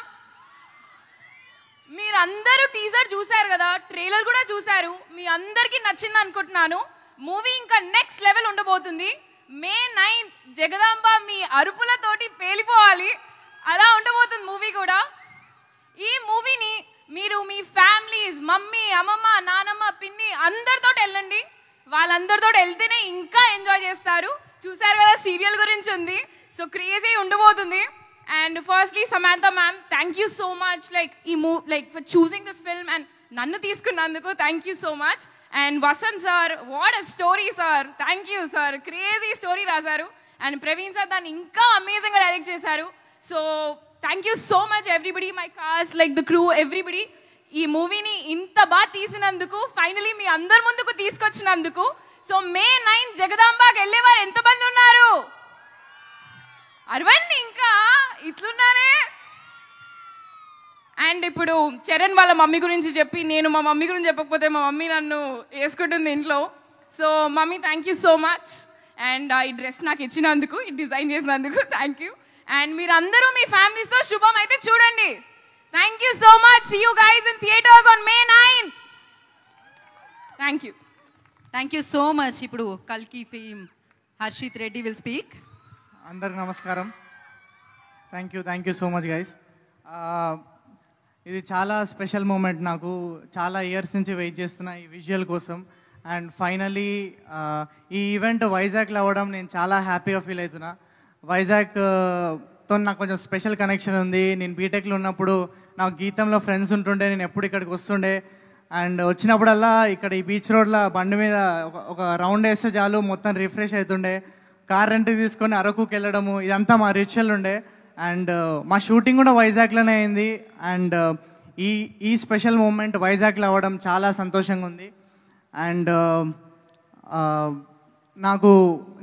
మీరందరూ టీజర్ చూశారు కదా, ట్రైలర్ కూడా చూశారు. మీ అందరికీ నచ్చింది అనుకుంటున్నాను. మూవీ ఇంకా నెక్స్ట్ లెవెల్ ఉండబోతుంది. మే 9th జగదాంబ మీ అరుపులతోటి పేలిపోవాలి, అలా ఉండబోతుంది మూవీ కూడా. ఈ మూవీని మీరు మీ ఫ్యామిలీస్, మమ్మీ, అమ్మమ్మ, నానమ్మ, పిన్ని అందరితో వెళ్ళండి. వాళ్ళందరితో వెళ్తేనే ఇంకా ఎంజాయ్ చేస్తారు. చూసారు కదా సీరియల్ గురించి ఉంది, సో క్రేజీ ఉండబోతుంది. And firstly, Samantha ma'am, thank you so much for choosing this film and nannu teeskunnanduku. Thank you so much. And Vasant sir, what a story sir. Thank you sir. Crazy story rasaru. And Praveen sir danni inka amazing ga direct chesaru. So thank you so much everybody, my cast, like the crew, everybody. Ee movie ni inta ba teesinanduku, finally మీ అందరి ముందుకు తీసుకొచ్చినందుకు. So May 9 జగదాంబకి వెళ్ళేవారు ఎంతమంది ఉన్నారు? అరవండి, ఇంకా ఇట్లున్నారే. అండ్ ఇప్పుడు చరణ్ వాళ్ళ మమ్మీ గురించి చెప్పి, నేను మా మమ్మీ గురించి చెప్పకపోతే మా మమ్మీ నన్ను వేసుకుంటుంది ఇంట్లో. So mummy thank you so much. And ఈ డ్రెస్ నాకు ఇచ్చినందుకు, ఈ డిజైన్ చేసినందుకు థ్యాంక్ యూ. అండ్ మీరందరూ మీ ఫ్యామిలీస్తో శుభం అయితే చూడండి. Thank you so much. See you guys in theatres on May 9th. Thank you. Thank you so much. ఇప్పుడు కల్కి fame Harshith Reddy will speak. అందరికి నమస్కారం. Thank you so much guys. ఇది చాలా స్పెషల్ మూమెంట్. నాకు చాలా ఇయర్స్ నుంచి వెయిట్ చేస్తున్నా ఈ విజువల్ కోసం. అండ్ ఫైనలీ ఈ ఈవెంట్ వైజాగ్లో అవ్వడం నేను చాలా హ్యాపీగా ఫీల్ అవుతున్నా. వైజాగ్తో నాకు కొంచెం స్పెషల్ కనెక్షన్ ఉంది. నేను బీటెక్లో ఉన్నప్పుడు నాకు గీతంలో ఫ్రెండ్స్ ఉంటుండే, నేను ఎప్పుడు ఇక్కడికి వస్తుండే. అండ్ వచ్చినప్పుడల్లా ఇక్కడ ఈ బీచ్ రోడ్లో బండి మీద ఒక రౌండ్ వేస్తే చాలు మొత్తం రిఫ్రెష్ అవుతుండే. కార్ రెంట్కి తీసుకొని అరకుకి వెళ్ళడము, ఇదంతా మా రిచువల్ ఉండే. అండ్ మా షూటింగ్ కూడా వైజాగ్లోనే అయింది. అండ్ ఈ స్పెషల్ మూమెంట్ వైజాగ్లో అవ్వడం చాలా సంతోషంగా ఉంది. అండ్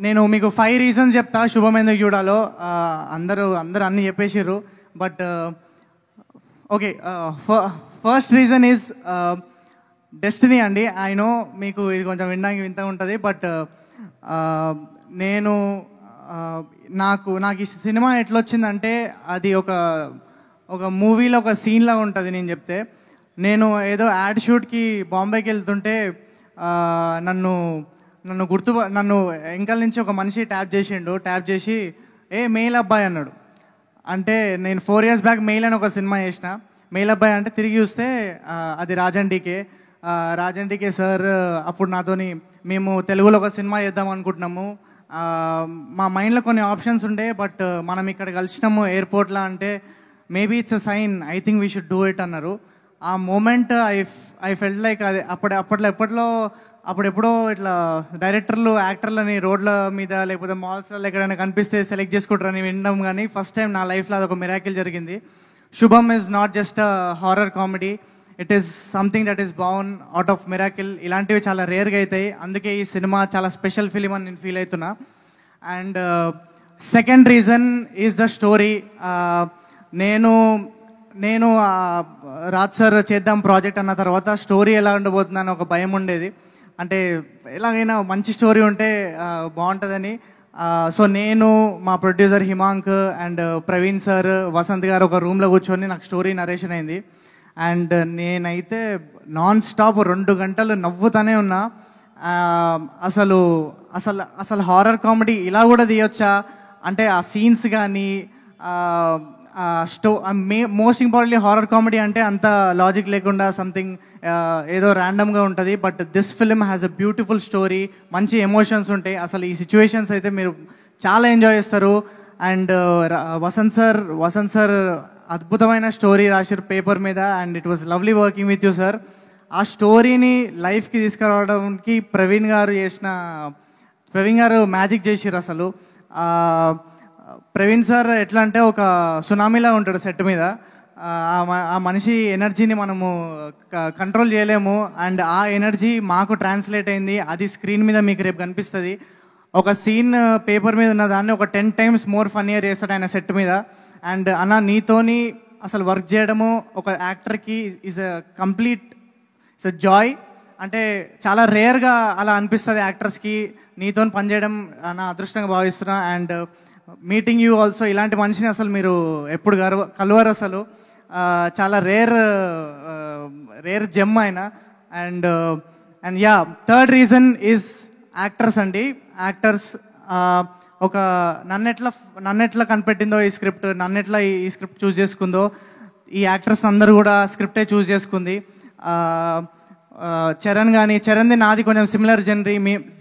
నేను మీకు 5 రీజన్స్ చెప్తా శుభం ఎందుకు చూడాలో. అందరూ అన్నీ చెప్పేసారు. But okay, first reason is destiny అండి. ఐ నో మీకు ఇది కొంచెం వినడానికి వింత ఉంటుంది. బట్ నాకు ఈ సినిమా ఎట్లొచ్చిందంటే, అది ఒక మూవీలో ఒక సీన్లా ఉంటుంది. నేను చెప్తే, నేను ఏదో యాడ్ షూట్కి బాంబేకి వెళ్తుంటే నన్ను వెనకాల నుంచి ఒక మనిషి ట్యాప్ చేసి మెయిల్ అబ్బాయి అన్నాడు. అంటే నేను 4 years బ్యాక్ మెయిల్ అని ఒక సినిమా చేసిన. మెయిల్ అబ్బాయి అంటే తిరిగి చూస్తే అది రాజన్ డీకే సార్ అప్పుడు నాతోని మేము తెలుగులో ఒక సినిమా చేద్దాం అనుకుంటున్నాము. మా మైండ్లో కొన్ని ఆప్షన్స్ ఉండే, బట్ మనం ఇక్కడ కలిసినాము ఎయిర్పోర్ట్లో అంటే maybe it's a sign, I think we should do it అన్నారు. ఆ మూమెంట్ ఐ ఫెల్ట్ లైక్ అది అప్పుడెప్పుడో ఇట్లా డైరెక్టర్లు యాక్టర్లని రోడ్ల మీద లేకపోతే మాల్స్లో ఎక్కడైనా కనిపిస్తే సెలెక్ట్ చేసుకుంటారని వినడం, కానీ ఫస్ట్ టైం నా లైఫ్లో అదొక మిరాకిల్ జరిగింది. Shubham is not just a horror comedy, it is something that is born out of miracle. ఇలాంటివి చాలా రేర్గా అవుతాయి. అందుకే ఈ సినిమా చాలా స్పెషల్ ఫిలిం అని నేను ఫీల్ అవుతున్నా. And second reason is the story. నేను రాజ్ సార్ చేద్దాం ప్రాజెక్ట్ అన్న తర్వాత స్టోరీ ఎలా ఉండబోతుందని ఒక భయం ఉండేది. అంటే ఎలాగైనా మంచి స్టోరీ ఉంటే బాగుంటుందని. సో నేను మా producer Himank and Praveen sir Vasanth garu ఒక రూమ్లో కూర్చొని నాకు స్టోరీ నరేషన్ అయింది. అండ్ నేనైతే నాన్ స్టాప్ 2 గంటలు నవ్వుతూనే ఉన్నా. అసలు అసలు అసలు హారర్ కామెడీ ఇలా కూడా తీయొచ్చా అంటే ఆ సీన్స్ కానీ మోస్ట్ ఇంపార్టెంట్లీ హారర్ కామెడీ అంటే అంత లాజిక్ లేకుండా సంథింగ్ ఏదో ర్యాండమ్గా ఉంటుంది. But this film has a beautiful story, మంచి ఎమోషన్స్ ఉంటాయి. అసలు ఈ సిచ్యువేషన్స్ అయితే మీరు చాలా ఎంజాయ్ చేస్తారు. అండ్ వసంత్ సార్ అద్భుతమైన స్టోరీ రాశారు పేపర్ మీద. And it was lovely working with you sir. ఆ స్టోరీని లైఫ్కి తీసుకురావడానికి ప్రవీణ్ గారు మ్యాజిక్ చేసారు. అసలు ప్రవీణ్ సార్ ఎట్లా అంటే ఒక సునామీలా ఉంటాడు సెట్ మీద. ఆ మనిషి ఎనర్జీని మనము కంట్రోల్ చేయలేము. అండ్ ఆ ఎనర్జీ మాకు ట్రాన్స్లేట్ అయింది. అది స్క్రీన్ మీద మీకు రేపు కనిపిస్తుంది. ఒక సీన్ పేపర్ మీద ఉన్న దాన్ని ఒక 10 times మోర్ ఫన్నీయర్ చేస్తాడు ఆయన సెట్ మీద. అండ్ అన్న నీతోని అసలు వర్క్ చేయడము ఒక యాక్టర్కి ఈజ్ అ జాయ్. అంటే చాలా రేర్గా అలా అనిపిస్తుంది యాక్టర్స్కి. నీతో పనిచేయడం నా అదృష్టంగా భావిస్తున్నా. And meeting you also. ఇలాంటి మనిషిని అసలు మీరు ఎప్పుడు కలవరు అసలు. చాలా రేర్ జెమ్ ఆయన. And yeah, third reason is actors అండి. యాక్టర్స్ ఒక నన్నెట్లా కనిపెట్టిందో ఈ స్క్రిప్ట్, నన్నెట్లా ఈ స్క్రిప్ట్ చూస్ చేసుకుందో, ఈ యాక్టర్స్ అందరూ కూడా స్క్రిప్టే చూస్ చేసుకుంది. చరణ్ది నాది కొంచెం సిమిలర్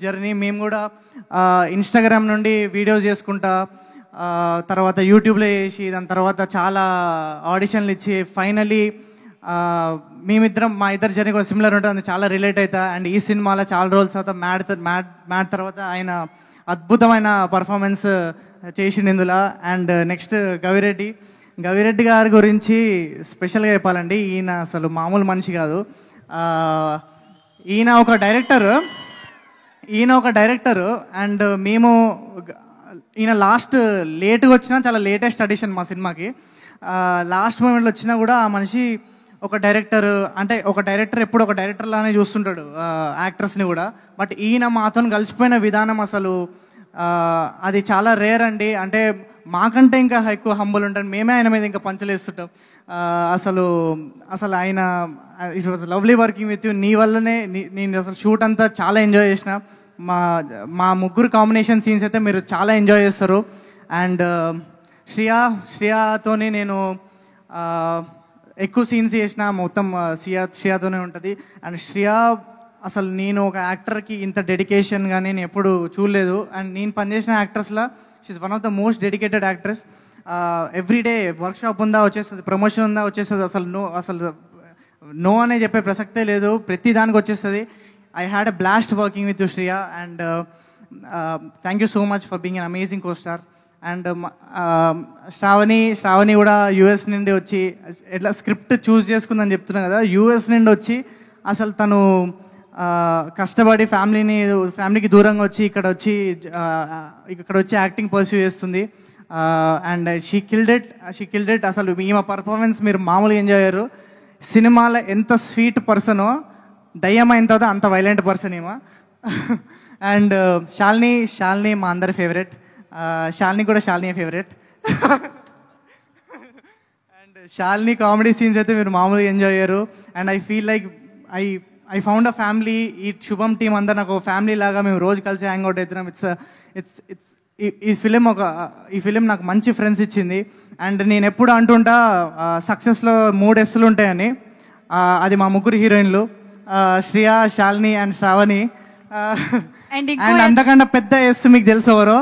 జర్నీ. మేము కూడా ఇన్స్టాగ్రామ్ నుండి వీడియోస్ చేసుకుంటా, తర్వాత యూట్యూబ్లో చేసి, దాని తర్వాత చాలా ఆడిషన్లు ఇచ్చి ఫైనలీ మా ఇద్దరు జర్నీ కూడా సిమిలర్ ఉంటుంది, చాలా రిలేట్ అవుతా. అండ్ ఈ సినిమాలో చాలా రోజుల తర్వాత మ్యాడ్ తర్వాత ఆయన అద్భుతమైన పర్ఫార్మెన్స్ చేసిండు ఇందులో. అండ్ నెక్స్ట్ గవిరెడ్డి గారి గురించి స్పెషల్గా చెప్పాలండి. ఈయన అసలు మామూలు మనిషి కాదు. ఈయన ఒక డైరెక్టరు. అండ్ ఈయన లేట్గా వచ్చినా, చాలా లేటెస్ట్ అడిషన్ మా సినిమాకి. లాస్ట్ మూమెంట్లో వచ్చినా కూడా ఆ మనిషి ఒక డైరెక్టర్. అంటే ఒక డైరెక్టర్ ఎప్పుడు ఒక డైరెక్టర్ లానే చూస్తుంటాడు యాక్టర్స్ని కూడా. బట్ ఈయన మాతో కలిసిపోయిన విధానం అసలు అది చాలా రేర్ అండి. అంటే మాకంటే ఇంకా ఎక్కువ హంబుల్ ఉంటాడు. మేమే ఆయన మీద ఇంకా పంచలేస్తుంటాం. అసలు ఆయన it was lovely working with you. నీ వల్లనే నేను అసలు షూట్ అంతా చాలా ఎంజాయ్ చేసిన. మా ముగ్గురు కాంబినేషన్ సీన్స్ అయితే మీరు చాలా ఎంజాయ్ చేస్తారు. అండ్ శ్రియతోని నేను ఎక్కువ సీన్స్ చేసిన, మొత్తం శ్రియతోనే ఉంటుంది. అండ్ అసలు నేను ఒక యాక్టర్కి ఇంత డెడికేషన్గా నేను ఎప్పుడు చూడలేదు. అండ్ నేను పనిచేసిన యాక్టర్స్లో she's one of the most dedicated actress. Everyday workshop ఉందా వచ్చేస్తుంది, ప్రమోషన్ ఉందా వచ్చేస్తుంది. అసలు నో అనే చెప్పే ప్రసక్తే లేదు, ప్రతి దానికి వచ్చేస్తుంది. I had a blast working with Shriya. And thank you so much for being an amazing co star. And Shravani కూడా యూఎస్ నుండి వచ్చి ఎట్లా స్క్రిప్ట్ చూస్ చేసుకుందని చెప్తున్నా కదా, యూఎస్ నుండి వచ్చి అసలు తను కష్టపడి ఫ్యామిలీకి దూరంగా వచ్చి ఇక్కడ వచ్చి యాక్టింగ్ పర్స్యూ చేస్తుంది. And she killed it. అసలు ఈమె పర్ఫార్మెన్స్ మీరు మామూలుగా ఎంజాయ్ అయ్యారు. సినిమాలో ఎంత స్వీట్ పర్సనో దయ్యం అయిన తర్వాత అంత వైలెంట్ పర్సన్ ఈమె. అండ్ శాలిని మా అందరి favourite. Shalini favourite. And Shalini comedy scenes అయితే మీరు మామూలుగా ఎంజాయ్ అయ్యారు. And I feel like I found a family. ఈ శుభం టీం అందరు నాకు ఫ్యామిలీ లాగా మేము రోజు కలిసి హ్యాంగ్ అవుట్ అవుతున్నాం. ఈ ఫిలిం నాకు మంచి ఫ్రెండ్స్ ఇచ్చింది. అండ్ నేను ఎప్పుడు అంటుంటా సక్సెస్లో 3 Sలు ఉంటాయని. అది మా ముగ్గురు హీరోయిన్లు శ్రియ, శాలిని అండ్ శ్రావణి. అండ్ అంతకన్నా పెద్ద ఎస్ మీకు తెలుసు ఎవరో.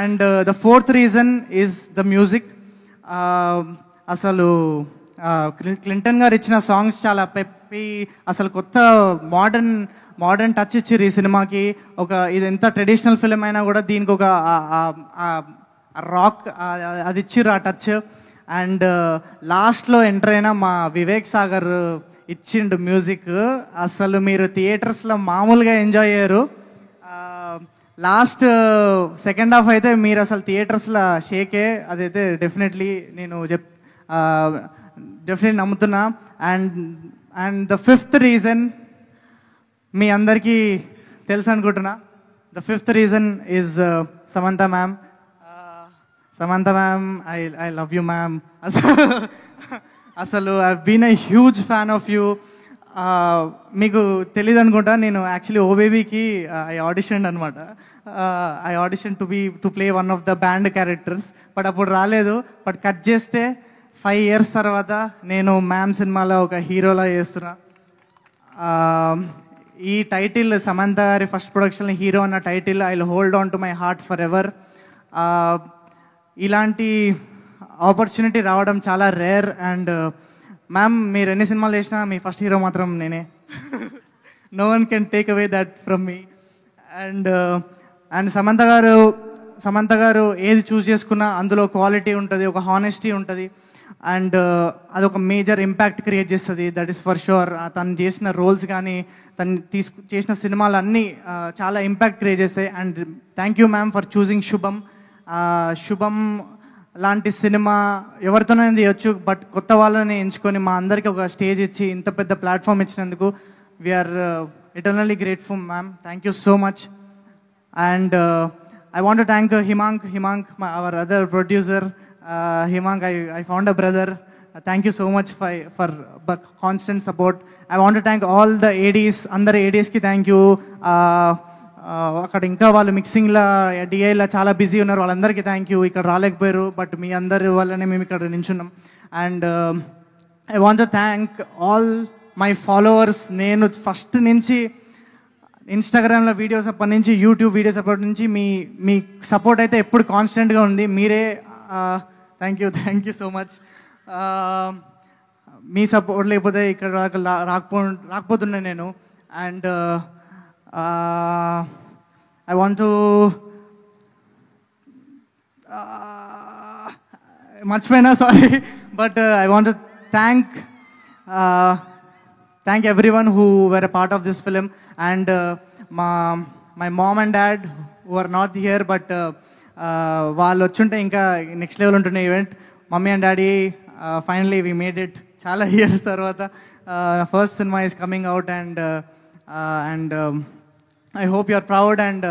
And the 4th reason is the music. అసలు క్లింటన్ గారు ఇచ్చిన సాంగ్స్ చాలా పెప్పి, అసలు కొత్త మోడర్న్ టచ్ ఇచ్చిర్రు ఈ సినిమాకి. ఇది ఎంత ట్రెడిషనల్ ఫిలిం అయినా కూడా దీనికి ఒక రాక్ అది ఇచ్చిర్రు, ఆ టచ్. అండ్ లాస్ట్లో ఎంటర్ అయిన మా వివేక్ సాగర్ ఇచ్చిండు మ్యూజిక్. అసలు మీరు థియేటర్స్లో మామూలుగా ఎంజాయ్ అయ్యారు. లాస్ట్ సెకండ్ హాఫ్ అయితే మీరు అసలు థియేటర్స్లో షేకే. అదైతే డెఫినెట్లీ నమ్ముతున్నా. అండ్ ద 5th రీజన్ మీ అందరికీ తెలుసు అనుకుంటున్నా. The 5th reason is Samantha ma'am. Samantha ma'am, I love you ma'am. అసలు I been a huge fan of you. మీకు తెలియదు అనుకుంటా, నేను యాక్చువల్లీ ఓ బేబీకి ఐ ఆడిషన్ అనమాట. I audition to play one of the band characters. But అప్పుడు రాలేదు. బట్ కట్ చేస్తే 5 years తర్వాత నేను మ్యామ్ సినిమాలో ఒక హీరోలా చేస్తున్నా. ఈ టైటిల్ సమంత గారి ఫస్ట్ ప్రొడక్షన్ హీరో అన్న title I will hold on to my heart for ever. ఇలాంటి ఆపర్చునిటీ రావడం చాలా రేర్. అండ్ మ్యామ్, మీరు ఎన్ని సినిమాలు చేసినా మీ ఫస్ట్ హీరో మాత్రం నేనే. No one can take away that from me. And Samantha garu ఏది చూస్ చేసుకున్నా అందులో క్వాలిటీ ఉంటుంది, ఒక హానెస్టీ ఉంటుంది. అండ్ అదొక మేజర్ ఇంపాక్ట్ క్రియేట్ చేస్తుంది, దట్ ఈస్ ఫర్ షూర్. తను చేసిన రోల్స్ కానీ తను చేసిన సినిమాలు అన్నీ చాలా ఇంపాక్ట్ క్రియేట్ చేస్తాయి. And thank you ma'am for choosing శుభం. శుభం లాంటి సినిమా ఎవరితోనైనా తీయొచ్చు, బట్ కొత్త వాళ్ళని ఎంచుకొని మా అందరికీ ఒక స్టేజ్ ఇచ్చి ఇంత పెద్ద ప్లాట్ఫామ్ ఇచ్చినందుకు we are eternally grateful ma'am. Thank you so much. And I want to thank Himang, our other producer. Himang, I found a brother. Thank you so much for constant support. I want to thank all the ADs. Andar ADs ki thank you. అక్కడ ఇంకా వాళ్ళు మిక్సింగ్లో డిఐలో చాలా బిజీ ఉన్నారు, వాళ్ళందరికీ థ్యాంక్ యూ. ఇక్కడ రాలేకపోయారు, బట్ మీ అందరి వల్లనే మేము ఇక్కడ నించున్నాం. And I want to thank all my followers. నేను ఫస్ట్ నుంచి ఇన్స్టాగ్రామ్లో వీడియోస్ అప్పటి నుంచి, యూట్యూబ్ వీడియోస్ అప్పటి నుంచి మీ సపోర్ట్ అయితే ఎప్పుడు కాన్స్టెంట్గా ఉంది. మీరే thank you so much. Me support లేకపోతే ఇక్కడ రాకపోతున్నాను నేను. అండ్ I want to మర్చిపోయినా, sorry. But I want to thank everyone who were a part of this film. And my mom and dad who are not here, but వాళ్ళు వచ్చుంటే ఇంకా నెక్స్ట్ లెవెల్ ఉంటుండే event. Mummy and daddy, finally we made it. చాలా ఇయర్స్ తర్వాత first cinema is coming out. And I hope you are proud. And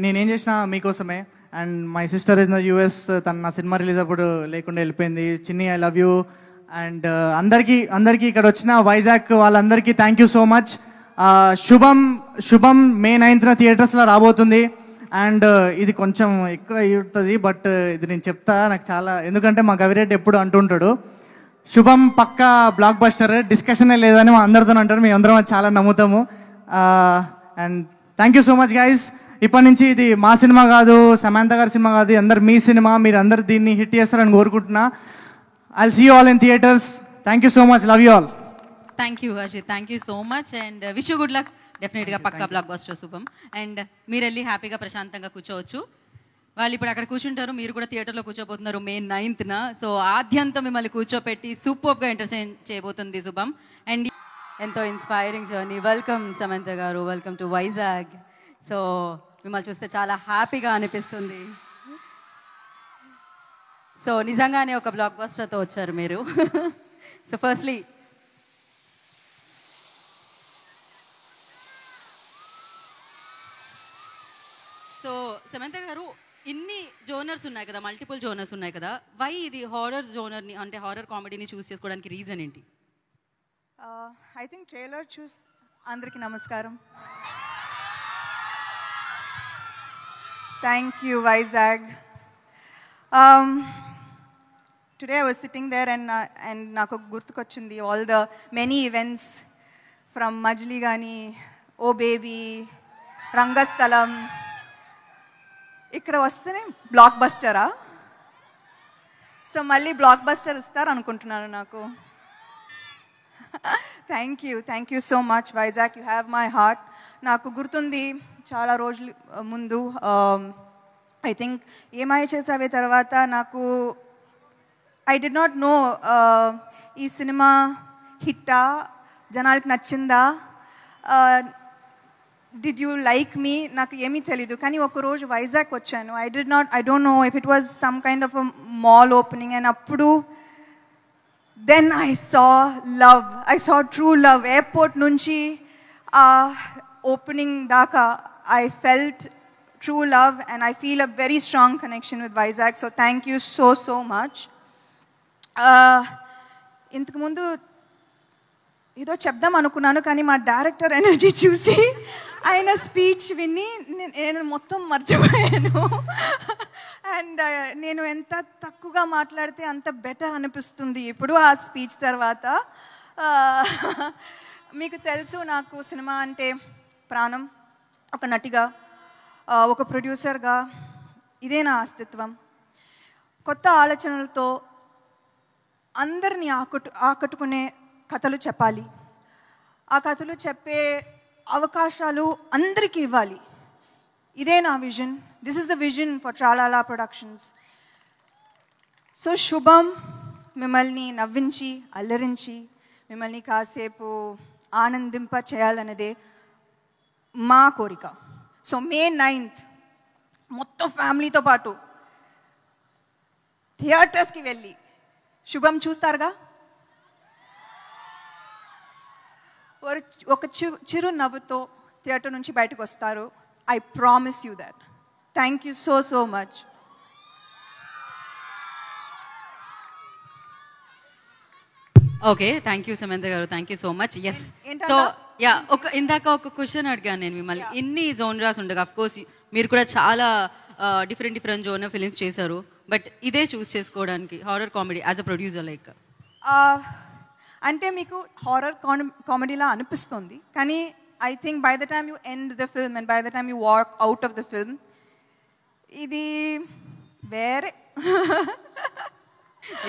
నేనేం చేసినా మీకోసమే. And my sister is in the US. తను నా సినిమా రిలీజ్ అప్పుడు లేకుండా వెళ్ళిపోయింది. చిన్ని, ఐ లవ్ యూ. అండ్ అందరికీ ఇక్కడ వచ్చిన వైజాగ్ వాళ్ళందరికీ థ్యాంక్ యూ సో మచ్. శుభం May 9th థియేటర్స్లో రాబోతుంది. అండ్ ఇది కొంచెం ఎక్కువ అవుతుంది, బట్ ఇది నేను చెప్తా. నాకు చాలా, ఎందుకంటే మా గవిరెడ్డి ఎప్పుడు అంటుంటాడు శుభం పక్కా బ్లాక్ బస్టర్, డిస్కషనే లేదని మా అందరితో అంటారు. మేము అందరం చాలా నమ్ముతాము. And thank you so much guys. ఇప్పటి నుంచి ఇది మా సినిమా కాదు, సమంత గారి సినిమా కాదు, అందరు మీ సినిమా. మీరు అందరు దీన్ని హిట్ చేస్తారని కోరుకుంటున్నా. I'll see you all in theaters. Thank you so much. Love you all. Thank you, Ashit. Thank you so much. And wish you good luck. Definitely గా పక్కా బ్లాక్ బస్టర్ శుభం. అండ్ మీరు వెళ్ళి హ్యాపీగా ప్రశాంతంగా కూర్చోవచ్చు. వాళ్ళు ఇప్పుడు అక్కడ కూర్చుంటారు, మీరు కూడా థియేటర్లో కూర్చోబోతున్నారు May 9th. సో ఆద్యంతం మిమ్మల్ని కూర్చోపెట్టి సూపర్గా ఎంటర్టైన్ చేయబోతుంది శుభం. అండ్ ఎంతో ఇన్స్పైరింగ్ జర్నీ. వెల్కమ్ సమంత గారు, వెల్కమ్ టు వైజాగ్. సో మిమ్మల్ని చూస్తే చాలా హ్యాపీగా అనిపిస్తుంది. సో నిజంగానే ఒక బ్లాక్ బస్టర్తో వచ్చారు మీరు. సో ఫస్ట్లీ సో సమంత గారు, ఇన్ని జోనర్స్ ఉన్నాయి కదా, మల్టిపుల్ జోనర్స్ ఉన్నాయి కదా, వై ఇది హారర్ జోనర్ని అంటే హారర్ కామెడీని చూస్ చేసుకోవడానికి రీజన్ ఏంటి? ఐ థింక్ ట్రైలర్ చూస్. అందరికీ నమస్కారం. Thank you Vizag. Today I was sitting there and నాకు గుర్తుకొచ్చింది all the many events from Majli Gani, Oh Baby, Rangasthalam. ఇక్కడ వస్తేనే బ్లాక్ బస్టరా? సో మళ్ళీ బ్లాక్ బస్టర్ ఇస్తారు అనుకుంటున్నాను నాకు. Thank you so much Vizag. You have my heart. నాకు గుర్తుంది చాలా రోజుల ముందు, ఐ థింక్ ఏమై చేసావే తర్వాత నాకు ఐ డి నాట్ నో ఈ సినిమా హిట్టా, జనాలకు నచ్చిందా, డిడ్ యూ లైక్ మీ, నాకు ఏమీ తెలీదు. కానీ ఒకరోజు వైజాగ్ వచ్చాను. I don't know if it was some kind of a mall opening. And అప్పుడు then I saw love, I saw true love. Airport నుంచి opening daka, I felt true love and I feel a very strong connection with Vizag. So thank you so much. ఇంతకు ముందు ఏదో చెప్దాం అనుకున్నాను కానీ మా డైరెక్టర్ ఎనర్జీ చూసి ఆయన స్పీచ్ విని నేను మొత్తం మర్చిపోయాను. అండ్ నేను ఎంత తక్కువగా మాట్లాడితే అంత బెటర్ అనిపిస్తుంది ఇప్పుడు ఆ స్పీచ్ తర్వాత. మీకు తెలుసు నాకు సినిమా అంటే ప్రాణం. ఒక నటిగా, ఒక ప్రొడ్యూసర్గా ఇదే నా అస్తిత్వం. కొత్త ఆలోచనలతో అందరినీ ఆకట్టుకునే కథలు చెప్పాలి. ఆ కథలు చెప్పే అవకాశాలు అందరికీ ఇవ్వాలి. ఇదే నా vision. This is the vision for Tralala Productions. So Shubham మిమ్మల్ని నవ్వించి అల్లరించి మిమ్మల్ని కాసేపు ఆనందింప చేయాలన్నదే మా కోరిక. సో May 9th మొత్తం ఫ్యామిలీతో పాటు థియేటర్స్కి వెళ్ళి శుభం చూస్తారుగా. ఒక చిరు నవ్వుతో థియేటర్ నుంచి బయటకు వస్తారు. I promise you that. Thank you so much. Okay, thank you Samantha garu, thank you so much. Yes, so ఇందాక ఒక క్వశ్చన్ అడిగాను నేను మిమ్మల్ని. ఇన్ని జోనరాస్ ఉండగా, అఫ్ కోర్స్ మీరు కూడా చాలా డిఫరెంట్ జోనర్ ఫిలిమ్స్ చేశారు, బట్ ఇదే చూస్ చేసుకోవడానికి horror comedy as a producer like అంటే మీకు హారర్ కామెడీలా అనిపిస్తుంది, కానీ I think by the time you end the film and by the time you walk out of the film ఇది వేరే.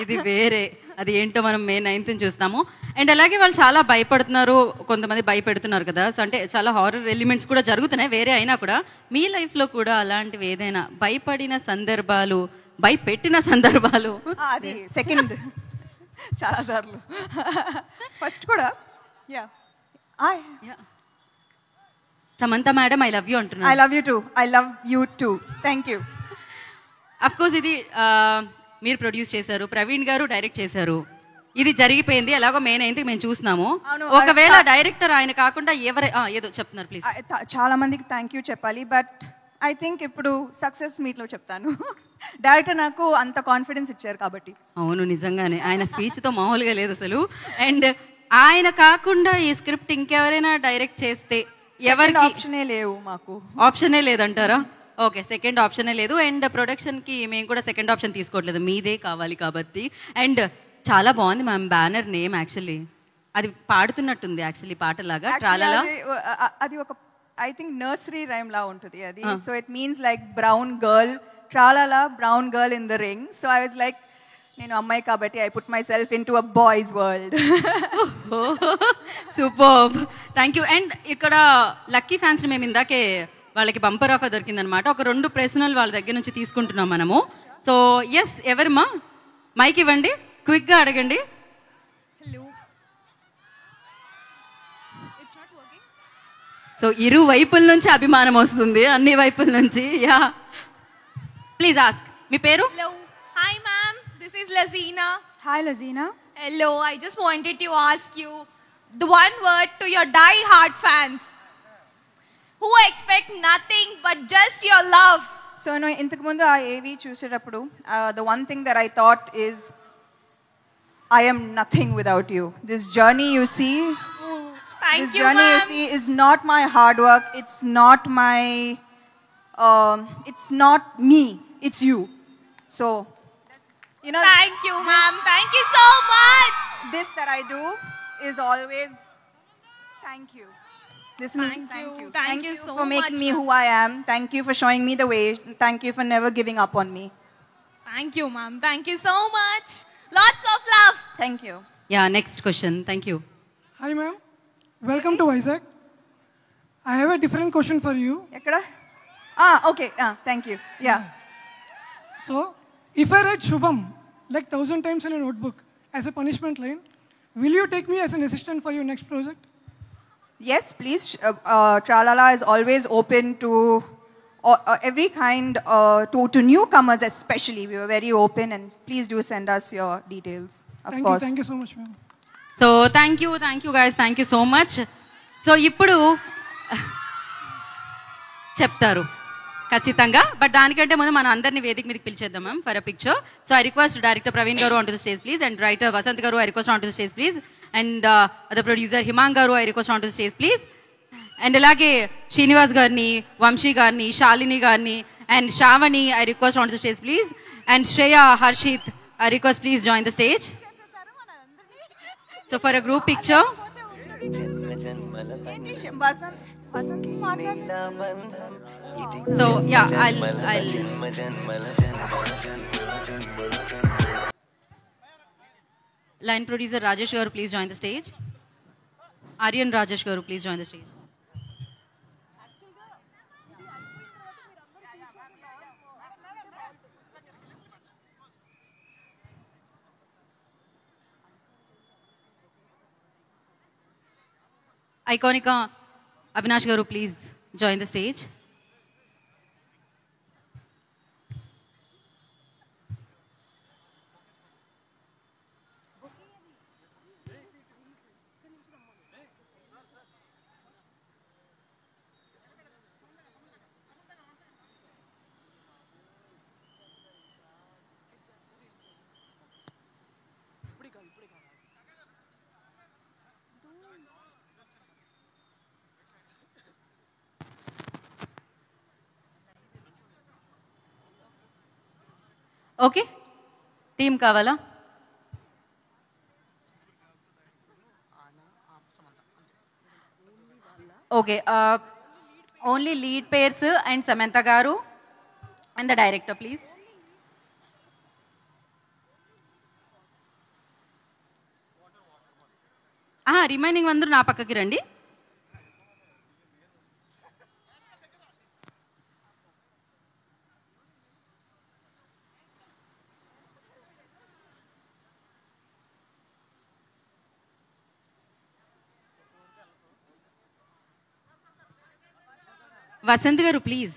ఇది వేరే, అది ఏంటో మనం May 9th చూస్తాము. అండ్ అలాగే వాళ్ళు చాలా భయపడుతున్నారు, కొంతమంది భయపెడుతున్నారు కదా. సో అంటే చాలా హారర్ ఎలిమెంట్స్ కూడా జరుగుతున్నాయి వేరే అయినా కూడా. మీ లైఫ్లో కూడా అలాంటివి ఏదైనా భయపడిన సందర్భాలు, భయపెట్టిన సందర్భాలు? అది సెకండ్ చాలా సార్లు. ఫస్ట్ కూడా Samantha madam I love you అంటున్నాను. I love you too. I love you too. Thank you. Of course ఇది మీరు ప్రొడ్యూస్ చేశారు, ప్రవీణ్ గారు డైరెక్ట్ చేశారు. ఇది జరిగిపోయింది ఎలాగో May 9th మేము చూస్తున్నాము. ఒకవేళ డైరెక్టర్ ఆయన కాకుండా ఏదో చెప్తున్నారు ప్లీజ్. చాలా మందికి థ్యాంక్ యూ చెప్పాలి, బట్ ఐ థింక్ ఇప్పుడు సక్సెస్ మీట్లో చెప్తాను. డైరెక్టర్ నాకు అంత కాన్ఫిడెన్స్ ఇచ్చారు కాబట్టి. అవును, నిజంగానే ఆయన స్పీచ్తో మామూలుగా లేదు అసలు. అండ్ ఆయన కాకుండా ఈ స్క్రిప్ట్ ఇంకెవరైనా డైరెక్ట్ చేస్తే ఎవరికి ఆప్షనే లేవు, మాకు ఆప్షనే లేదంటారా? ఓకే, సెకండ్ ఆప్షనే లేదు. అండ్ ప్రొడక్షన్కి మేము కూడా సెకండ్ ఆప్షన్ తీసుకోవట్లేదు, మీదే కావాలి కాబట్టి. అండ్ చాలా బాగుంది మ్యామ్ బ్యానర్ నేమ్. యాక్చువల్లీ అది పాడుతున్నట్టుంది యాక్చువల్లీ పాటలాగా ట్రాలాలా. అది ఒక ఐ థింక్ నర్సరీ రైమ్ లా ఉంటుంది అది. So it means like brown girl, tralala brown girl in the ring. So I was like, నేను అమ్మాయి కాబట్టి I put myself into a boys world. Super, thank you. And ఇక్కడ లక్కీ ఫ్యాన్స్ మేము ఇందాకే వాళ్ళకి బంపర్ ఆఫర్ దొరికిందనమాట. ఒక 2 ప్రశ్నలు వాళ్ళ దగ్గర నుంచి తీసుకుంటున్నాం మనము. సో ఎస్, ఎవరమ్మా మైక్ ఇవ్వండి, క్విక్గా అడగండి. హలో, సో ఇరు వైపుల నుంచి అభిమానం వస్తుంది, అన్ని వైపుల నుంచి. Yeah, please ask. మీ పేరు? Hello, hi ma'am, this is Lajeena. Hi Lajeena. Hello, I just wanted to ask you the one word to your die-hard fans who expect nothing but just your love. So no, ఇంతకు ముందు ఆ ఏవి చూసేటప్పుడు the one thing that I thought is I am nothing without you. This journey you see, Thank this you, journey ma'am. you see is not my hard work. It's not my, it's not me. It's you. So, you know. Thank you, ma'am. Thank you so much. This that I do is always thank you. This means thank you. Thank you so for making much, me who I am. Thank you for showing me the way. Thank you for never giving up on me. Thank you, ma'am. Thank you so much. Lots of love. Thank you. Yeah, next question. Thank you. Hi ma'am, welcome to Vizag. I have a different question for you. Ekkada? Okay. Thank you. Yeah. So, if I write Shubham like 1,000 times in a notebook as a punishment line, will you take me as an assistant for your next project? Yes, please. Tralala is always open to every kind, to newcomers especially. We were very open, and please do send us your details. Of course. Thank you so much, ma'am. So thank you guys, thank you so much. So ఇప్పుడు చెప్తారు ఖచ్చితంగా. బట్ దానికంటే ముందు మనం అందరినీ వేదిక మీదకి పిలిచేద్దాం ma'am for a picture. So I request director Praveen garu on to the stage please, and writer Vasanth garu I request on to the stage please, and the producer Himang garu I request on to the stage please, and అలాగే శ్రీనివాస్ గారిని, వంశీ గారిని, శాలిని గారిని, and Shravani I request on to the stage please, and Shreya, Harshit I request please join the stage. So for a group picture. So yeah, I'll line producer Rajesh garu please join the stage. Aryan Rajesh garu please join the stage. Iconica Avinash garu please join the stage. Okay, team కావాలా? Okay, only lead pairs and Samantha garu and the director please. Remaining అందరూ నా పక్కకి రండి. Vasanth garu please.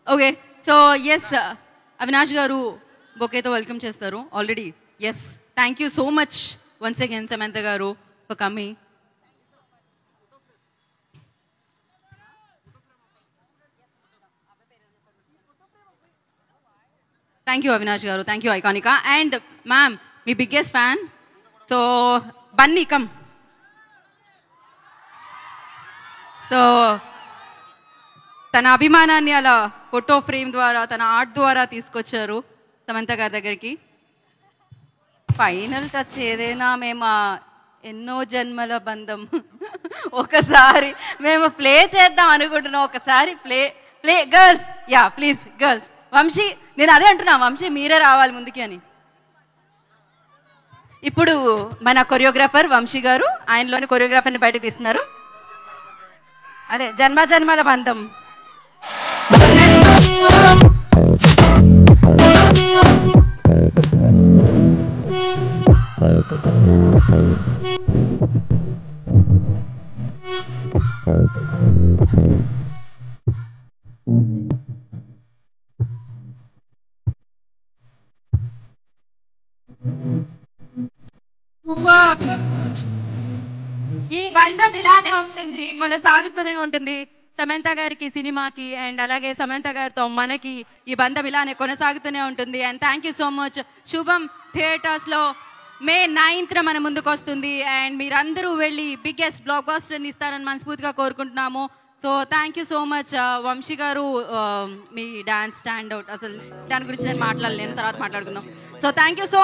Okay, so yes Avinash garu బొకేతో వెల్కమ్ చేస్తారు already. Yes, thank you so much once again Samantha garu for coming. Thank you Avinash garu, thank you Iconica, and ma'am me biggest fan, so Bunny come. So తన అభిమానాన్ని అలా ఫోటో ఫ్రేమ్ ద్వారా, తన ఆర్ట్ ద్వారా తీసుకొచ్చారు సమంత గారి దగ్గరికి. ఫైనల్ టచ్ ఏదైనా మేము ఎన్నో జన్మల బంధం ఒకసారి మేము ప్లే చేద్దాం అనుకుంటున్నాం. ఒకసారి play girls, yeah please girls. Vamsi, నేను అదే అంటున్నా, వంశీ మీరే రావాలి ముందుకి అని. ఇప్పుడు మన కొరియోగ్రాఫర్ వంశీ గారు ఆయనలోని కొరియోగ్రాఫర్ని బయటకు తీస్తున్నారు. అదే జన్మ జన్మల బంధం. ఈ బంధం ఇలానే ఉంటుంది, మన సాగుతూనే ఉంటుంది. సమంత గారికి సినిమాకి అండ్ అలాగే సమంత గారితో మనకి ఈ బంధం ఇలానే కొనసాగుతూనే ఉంటుంది. And thank you so much. శుభం థియేటర్స్లో May 9th మన ముందుకు వస్తుంది అండ్ మీరందరూ వెళ్ళి బిగ్గెస్ట్ బ్లాక్ బస్టర్ని ఇస్తారని మనస్ఫూర్తిగా కోరుకుంటున్నాము. So thank you so much Vamsi garu. మీ డాన్స్ స్టాండ్ అవుట్, అసలు దాని గురించి నేను మాట్లాడలేను, తర్వాత మాట్లాడుకుందాం. So thank you so